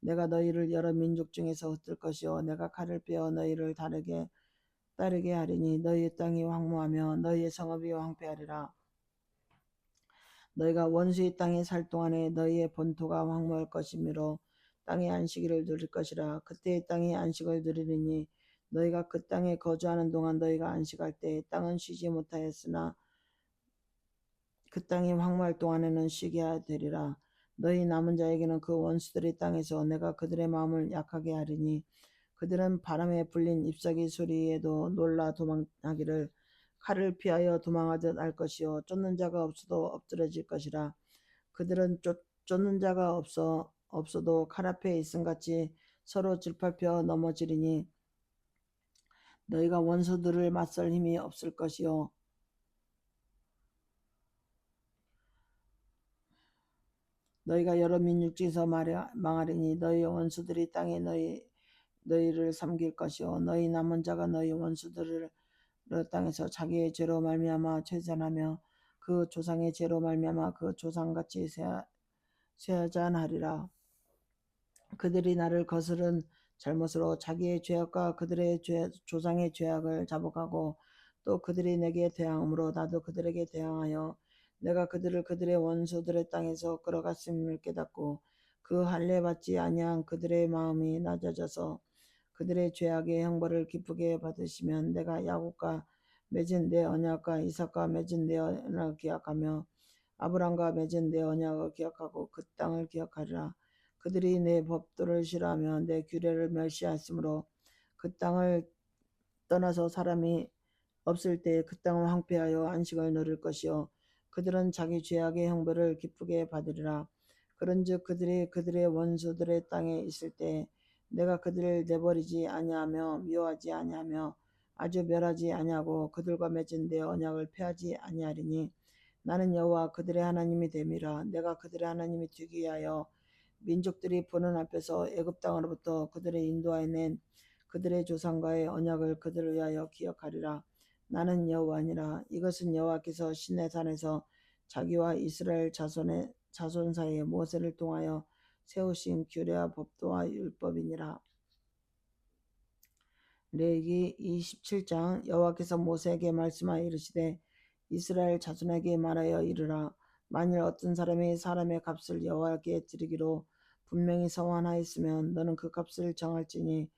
내가 너희를 여러 민족 중에서 흩을 것이요 내가 칼을 빼어 너희를 따르게 하리니 너희의 땅이 황무하며 너희의 성읍이 황폐하리라. 너희가 원수의 땅에 살 동안에 너희의 본토가 황무할 것이므로 땅의 안식일을 누릴 것이라. 그때의 땅의 안식을 누리리니 너희가 그 땅에 거주하는 동안 너희가 안식할 때 땅은 쉬지 못하였으나 그 땅이 황무할 동안에는 쉬게 되리라. 너희 남은 자에게는 그 원수들의 땅에서 내가 그들의 마음을 약하게 하리니 그들은 바람에 불린 잎사귀 소리에도 놀라 도망하기를 칼을 피하여 도망하듯 할 것이요 쫓는 자가 없어도 엎드러질 것이라. 그들은 쫓는 자가 없어도 칼 앞에 있음같이 서로 질밟혀 넘어지리니 너희가 원수들을 맞설 힘이 없을 것이요 너희가 여러 민족 중에서 망하리니 너희 원수들이 땅에 너희를 삼킬 것이요 너희 남은 자가 너희 원수들을 땅에서 자기의 죄로 말미암아 채잔하며 그 조상의 죄로 말미암아 그 조상같이 쇠잔하리라. 그들이 나를 거스른 잘못으로 자기의 죄악과 그들의 조상의 죄악을 자복하고 또 그들이 내게 대항함으로 나도 그들에게 대항하여 내가 그들을 그들의 원수들의 땅에서 끌어갔음을 깨닫고 그 할례 받지 아니한 그들의 마음이 낮아져서 그들의 죄악의 형벌을 기쁘게 받으시면 내가 야곱과 맺은 내 언약과 이삭과 맺은 내 언약을 기억하며 아브람과 맺은 내 언약을 기억하고 그 땅을 기억하리라. 그들이 내 법도를 싫어하며 내 규례를 멸시하였으므로 그 땅을 떠나서 사람이 없을 때 그 땅을 황폐하여 안식을 누릴 것이요 그들은 자기 죄악의 형벌을 기쁘게 받으리라. 그런즉 그들이 그들의 원수들의 땅에 있을 때 내가 그들을 내버리지 아니하며 미워하지 아니하며 아주 멸하지 아니하고 그들과 맺은 내 언약을 폐하지 아니하리니 나는 여호와 그들의 하나님이 됨이라. 내가 그들의 하나님이 되기 위하여 민족들이 보는 앞에서 애굽 땅으로부터 그들을 인도하여 낸 그들의 조상과의 언약을 그들을 위하여 기억하리라. 나는 여호와니라. 이것은 여호와께서 시내산에서 자기와 이스라엘 자손 사이에 모세를 통하여 세우신 규례와 법도와 율법이니라. 레위기 27장. 여호와께서 모세에게 말씀하여 이르시되 이스라엘 자손에게 말하여 이르라. 만일 어떤 사람이 사람의 값을 여호와께 드리기로 분명히 서원하였으면 너는 그 값을 정할지니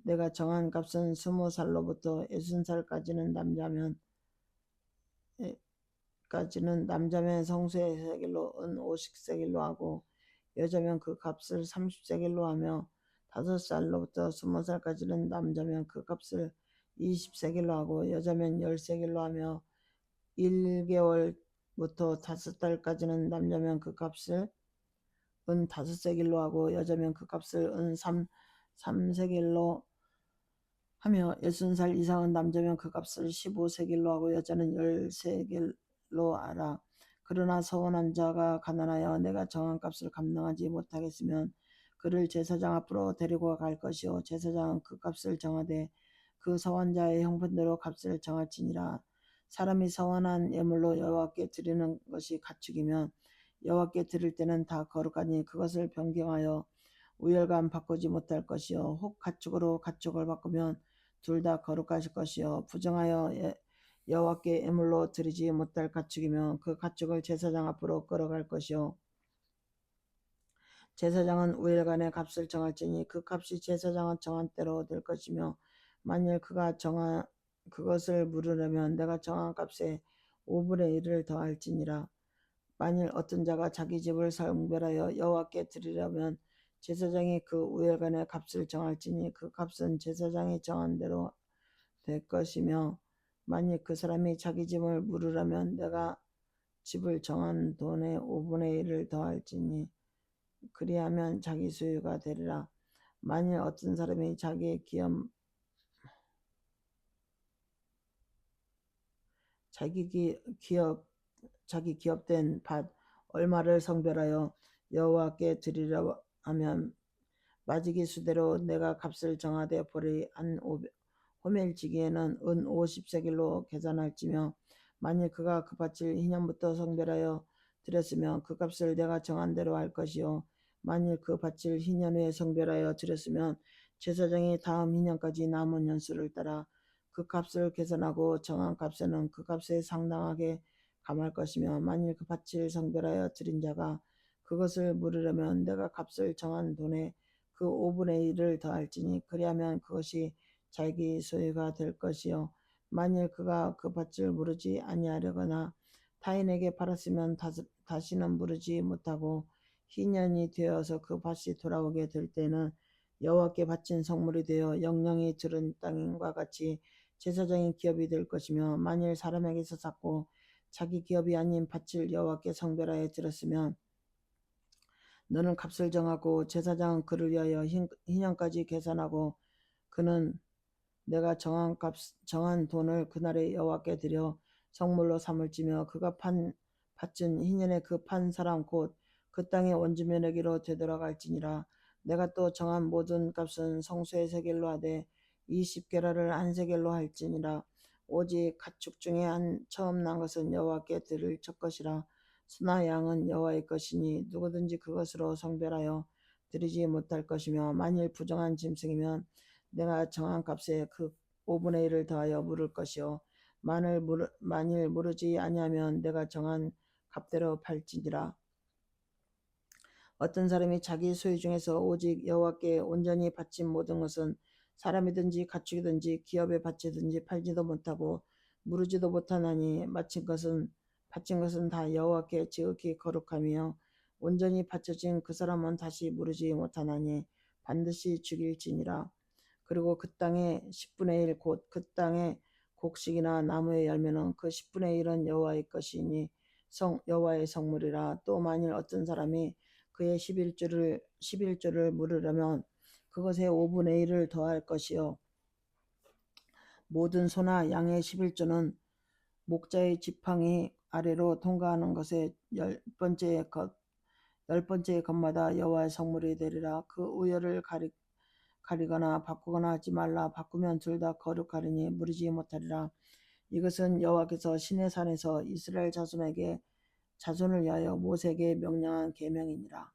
내가 정한 값은 20살로부터 60살까지는 남자면 성수의 세겔로 은 50세겔로 하고 여자면 그 값을 30세겔로 하며 5살로부터 20살까지는 남자면 그 값을 20세겔로 하고 여자면 10세겔로 하며 1개월부터 5달까지는 남자면 그 값을 은 5세겔로 하고 여자면 그 값을 은 3세겔로 하며 60살 이상은 남자면 그 값을 15세겔로 하고 여자는 10세겔로 하라. 그러나 서원한 자가 가난하여 내가 정한 값을 감당하지 못하겠으면 그를 제사장 앞으로 데리고 갈 것이요 제사장은 그 값을 정하되 그 서원자의 형편대로 값을 정할지니라. 사람이 서원한 예물로 여호와께 드리는 것이 가축이면 여호와께 드릴 때는 다 거룩하니 그것을 변경하여 우열감 바꾸지 못할 것이요 혹 가축으로 가축을 바꾸면 둘 다 거룩하실 것이요 부정하여 여호와께 예물로 드리지 못할 가축이면 그 가축을 제사장 앞으로 끌어갈 것이요 제사장은 우열간의 값을 정할지니 그 값이 제사장은 정한 대로 될 것이며 만일 그것을 물으려면 내가 정한 값에 5분의 1을 더할지니라. 만일 어떤 자가 자기 집을 성별하여 여호와께 드리려면 제사장이 그 우열간의 값을 정할지니 그 값은 제사장이 정한 대로 될 것이며 만일 그 사람이 자기 집을 물으려면 내가 집을 정한 돈의 5분의 1을 더할지니 그리하면 자기 소유가 되리라. 만일 어떤 사람이 자기 기업된 밭 얼마를 성별하여 여호와께 드리려 하면 마지기 수대로 내가 값을 정하되 보리 한 호멜지기에는 은 50세겔로 계산할지며 만일 그가 그 밭을 희년부터 성별하여 드렸으면 그 값을 내가 정한 대로 할 것이요 만일 그 밭을 희년 후에 성별하여 드렸으면 제사장이 다음 희년까지 남은 연수를 따라 그 값을 계산하고 정한 값에는 그 값에 상당하게 감할 것이며 만일 그 밭을 성별하여 드린 자가 그것을 물으려면 내가 값을 정한 돈에 그 5분의 1을 더할지니 그리하면 그것이 자기 소유가 될 것이요 만일 그가 그 밭을 무르지 아니하려거나 타인에게 팔았으면 다시는 무르지 못하고 희년이 되어서 그 밭이 돌아오게 될 때는 여호와께 바친 성물이 되어 영영이 들은 땅과 같이 제사장의 기업이 될 것이며 만일 사람에게서 샀고 자기 기업이 아닌 밭을 여호와께 성별하여 드렸으면 너는 값을 정하고 제사장은 그를 위하여 희년까지 계산하고 그는 내가 정한 돈을 그날에 여호와께 드려 성물로 삼을지며 그가 판 밭은 희년에 그 판 사람 곧 그 땅의 원주민에게로 되돌아갈지니라. 내가 또 정한 모든 값은 성소의 세겔로 하되 20게라를 한 세겔로 할지니라. 오직 가축 중에 한 처음 난 것은 여호와께 드릴 첫 것이라. 소나 양은 여호와의 것이니 누구든지 그것으로 성별하여 드리지 못할 것이며 만일 부정한 짐승이면 내가 정한 값에 그 5분의 1을 더하여 물을 것이요 만일 무르지 아니하면 내가 정한 값대로 팔지니라. 어떤 사람이 자기 소유 중에서 오직 여호와께 온전히 바친 모든 것은 사람이든지 가축이든지 기업에 바치든지 팔지도 못하고 무르지도 못하나니 바친 것은 다 여호와께 지극히 거룩하며 온전히 바쳐진 그 사람은 다시 무르지 못하나니 반드시 죽일지니라. 그리고 그 땅의 10분의 1 곧 그 땅의 곡식이나 나무의 열매는 그 10분의 1은 여호와의 것이니 여호와의 성물이라. 또 만일 어떤 사람이 그의 11조를 물으려면 그것의 5분의 1을 더할 것이요 모든 소나 양의 11조는 목자의 지팡이 아래로 통과하는 것의 열 번째 것마다 여호와의 성물이 되리라. 그 우열을 가리거나 바꾸거나 하지 말라. 바꾸면 둘 다 거룩하리니 무르지 못하리라. 이것은 여호와께서 시내산에서 이스라엘 자손을 위하여 모세에게 명령한 계명이니라.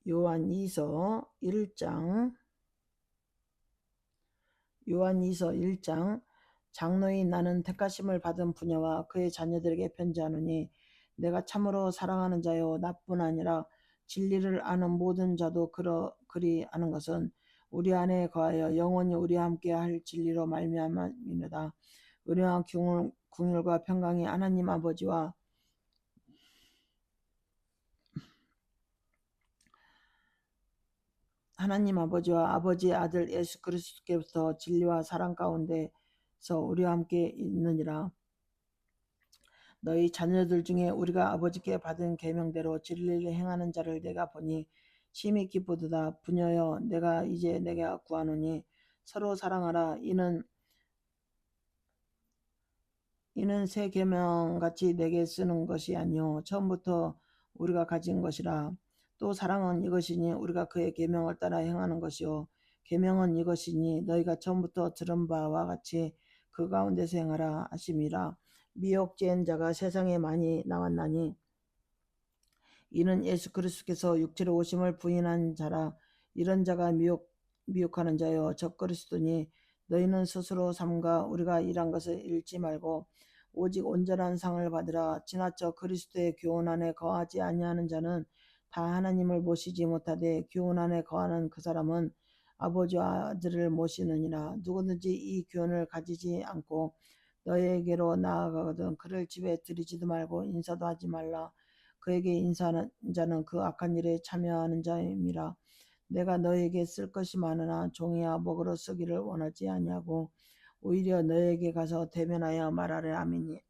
요한이서 1장 장로인 나는 택하심을 받은 부녀와 그의 자녀들에게 편지하노니 내가 참으로 사랑하는 자요 나뿐 아니라 진리를 아는 모든 자도 그리 아는 것은 우리 안에 거하여 영원히 우리와 함께 할 진리로 말미암음이로다. 은혜와 궁율과 평강이 하나님 아버지와 아버지의 아들 예수 그리스도께부터 진리와 사랑 가운데서 우리와 함께 있느니라. 너희 자녀들 중에 우리가 아버지께 받은 계명대로 진리를 행하는 자를 내가 보니 심히 기쁘도다. 부녀여 내가 이제 내가 구하노니 서로 사랑하라. 이는 새 계명같이 내게 쓰는 것이 아니요 처음부터 우리가 가진 것이라. 또 사랑은 이것이니 우리가 그의 계명을 따라 행하는 것이요 계명은 이것이니 너희가 처음부터 들은 바와 같이 그 가운데서 행하라 하심이라. 미혹된 자가 세상에 많이 나왔나니 이는 예수 그리스도께서 육체로 오심을 부인한 자라. 이런 자가 미혹하는 자요 적 그리스도니 너희는 스스로 삼가 우리가 일한 것을 잃지 말고 오직 온전한 상을 받으라. 지나쳐 그리스도의 교훈 안에 거하지 아니하는 자는 다 하나님을 모시지 못하되 교훈 안에 거하는 그 사람은 아버지와 아들을 모시느니라. 누구든지 이 교훈을 가지지 않고 너에게로 나아가거든 그를 집에 들이지도 말고 인사도 하지 말라. 그에게 인사하는 자는 그 악한 일에 참여하는 자임이라. 내가 너에게 쓸 것이 많으나 종이야 먹으로 쓰기를 원하지 아니하고 오히려 너에게 가서 대면하여 말하려 함이니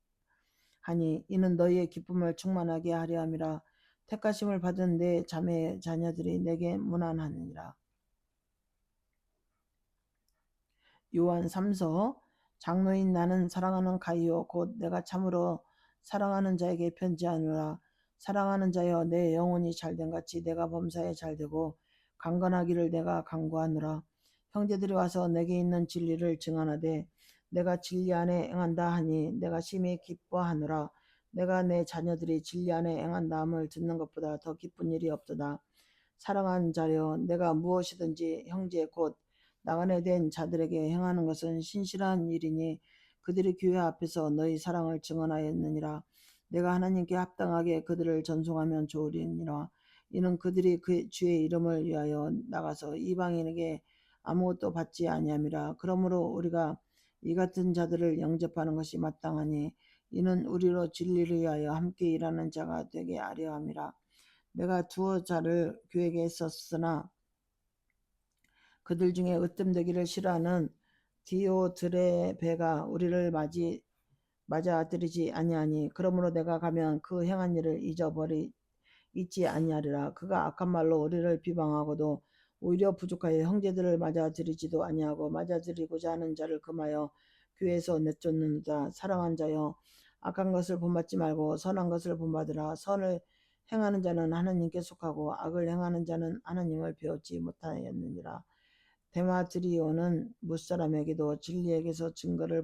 하니 이는 너희의 기쁨을 충만하게 하려 함이라. 택하심을 받은 내 자매 자녀들이 내게 문안하느니라. 요한 3서 장로인 나는 사랑하는 가이오 곧 내가 참으로 사랑하는 자에게 편지하노라. 사랑하는 자여 내 영혼이 잘된 같이 내가 범사에 잘되고 강건하기를 내가 간구하노라. 형제들이 와서 내게 있는 진리를 증언하되 내가 진리 안에 행한다 하니 내가 심히 기뻐하노라. 내가 내 자녀들이 진리 안에 행한다함을 듣는 것보다 더 기쁜 일이 없도다. 사랑하는 자여 내가 무엇이든지 형제 곧 나그네 된 자들에게 행하는 것은 신실한 일이니 그들이 교회 앞에서 너희 사랑을 증언하였느니라. 내가 하나님께 합당하게 그들을 전송하면 좋으리니라. 이는 그들이 그 주의 이름을 위하여 나가서 이방인에게 아무것도 받지 아니함이라. 그러므로 우리가 이 같은 자들을 영접하는 것이 마땅하니 이는 우리로 진리를 위하여 함께 일하는 자가 되게 하려 함이라. 내가 두어 자를 교회에 썼으나 그들 중에 으뜸되기를 싫어하는 디오드레베가 우리를 맞아들이지 아니하니 그러므로 내가 가면 그 행한 일을 잊지 아니하리라. 그가 악한 말로 우리를 비방하고도 오히려 부족하여 형제들을 맞아들이지도 아니하고 맞아들이고자 하는 자를 금하여 교회에서 내쫓는다. 사랑한 자여 악한 것을 본받지 말고 선한 것을 본받으라. 선을 행하는 자는 하나님께 속하고 악을 행하는 자는 하나님을 배우지 못하였느니라. 데마트리오는 무사람에게도 진리에게서 증거를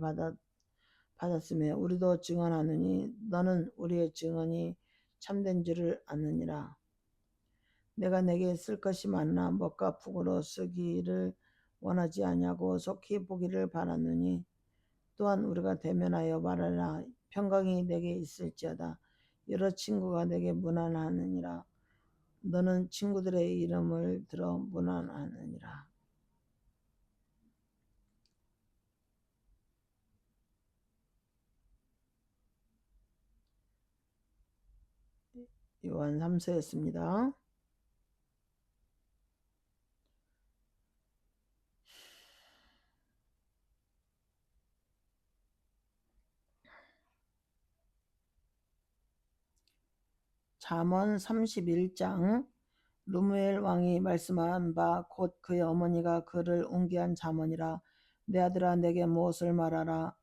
받았으며 우리도 증언하느니 너는 우리의 증언이 참된 줄을 아느니라. 내가 내게 쓸 것이 많으나 먹과 푹으로 쓰기를 원하지 아니하고 속히 보기를 바라느니 또한 우리가 대면하여 말하라. 평강이 내게 있을지어다. 여러 친구가 내게 문안하느니라. 너는 친구들의 이름을 들어 문안하느니라. 요한 3서였습니다. 잠언 31장 루무엘 왕이 말씀한 바 곧 그의 어머니가 그를 웅기한 잠언이라. 내 아들아 내게 무엇을 말하라.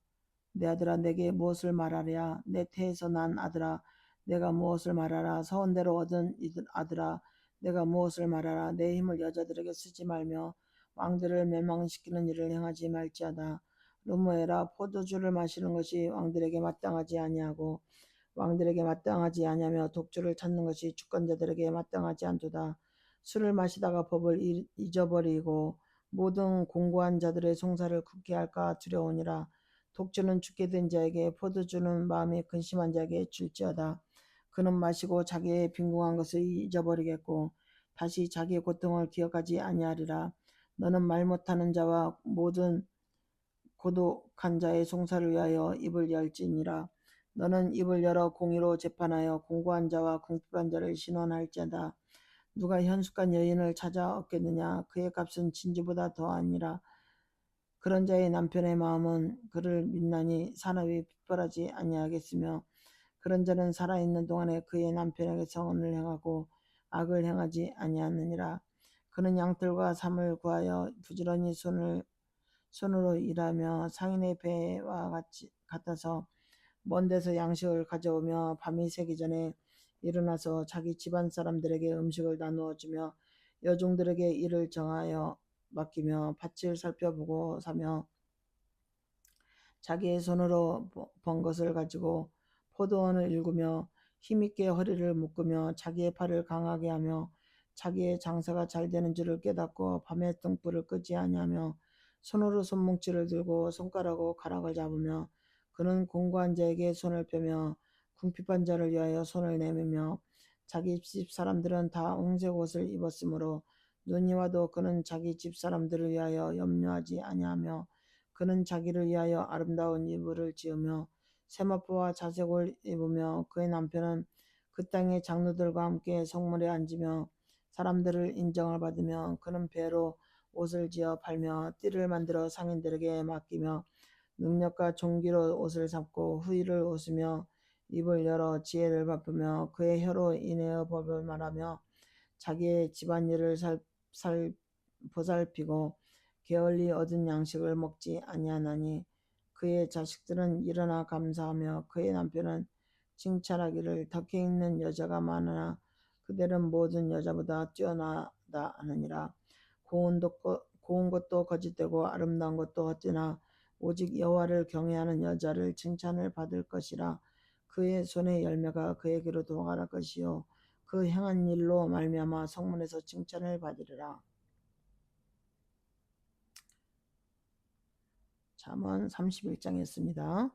내 아들아 내게 무엇을 말하랴. 내 태에서 난 아들아 내가 무엇을 말하라. 서원대로 얻은 아들아 내가 무엇을 말하라. 내 힘을 여자들에게 쓰지 말며 왕들을 멸망시키는 일을 행하지 말지어다. 루무엘아 포도주를 마시는 것이 왕들에게 마땅하지 아니하고 왕들에게 마땅하지 아니하며 독주를 찾는 것이 주권자들에게 마땅하지 않도다. 술을 마시다가 법을 잊어버리고 모든 공고한 자들의 송사를 굳게 할까 두려우니라. 독주는 죽게 된 자에게 포도주는 마음이 근심한 자에게 줄지어다. 그는 마시고 자기의 빈궁한 것을 잊어버리겠고 다시 자기의 고통을 기억하지 아니하리라. 너는 말 못하는 자와 모든 고독한 자의 송사를 위하여 입을 열지니라. 너는 입을 열어 공의로 재판하여 공고한 자와 궁핍한 자를 신원할지어다. 누가 현숙한 여인을 찾아 얻겠느냐. 그의 값은 진주보다 더하니라. 그런 자의 남편의 마음은 그를 믿나니 사납이 핏발하지 아니하겠으며 그런 자는 살아있는 동안에 그의 남편에게 성언을 행하고 악을 행하지 아니하느니라. 그는 양털과 삼을 구하여 부지런히 손으로 일하며 상인의 배와 같아서 먼 데서 양식을 가져오며 밤이 새기 전에 일어나서 자기 집안 사람들에게 음식을 나누어 주며 여종들에게 일을 정하여 맡기며 밭을 살펴보고 사며 자기의 손으로 번 것을 가지고 포도원을 일구며 힘있게 허리를 묶으며 자기의 팔을 강하게 하며 자기의 장사가 잘 되는 줄을 깨닫고 밤에 등불을 끄지 아니하며 손으로 손뭉치를 들고 손가락으로 가락을 잡으며 그는 공고한 자에게 손을 펴며 궁핍한 자를 위하여 손을 내밀며 자기 집 사람들은 다 옹색 옷을 입었으므로 눈이 와도 그는 자기 집 사람들을 위하여 염려하지 아니하며 그는 자기를 위하여 아름다운 이불을 지으며 세마포와 자색옷을 입으며 그의 남편은 그 땅의 장로들과 함께 성문에 앉으며 사람들을 인정을 받으며 그는 배로 옷을 지어 팔며 띠를 만들어 상인들에게 맡기며 능력과 종기로 옷을 잡고 후일을 웃으며 입을 열어 지혜를 베푸며 그의 혀로 인하여 법을 말하며 자기의 집안일을 보살피고 게을리 얻은 양식을 먹지 아니하나니 그의 자식들은 일어나 감사하며 그의 남편은 칭찬하기를 덕해 있는 여자가 많으나 그들은 모든 여자보다 뛰어나다 하느니라. 고운 것도 거짓되고 아름다운 것도 헛되나 오직 여호와를 경외하는 여자를 칭찬을 받을 것이라. 그의 손의 열매가 그에게로 돌아갈 것이요 그 행한 일로 말미암아 성문에서 칭찬을 받으리라. 잠언 31장이었습니다.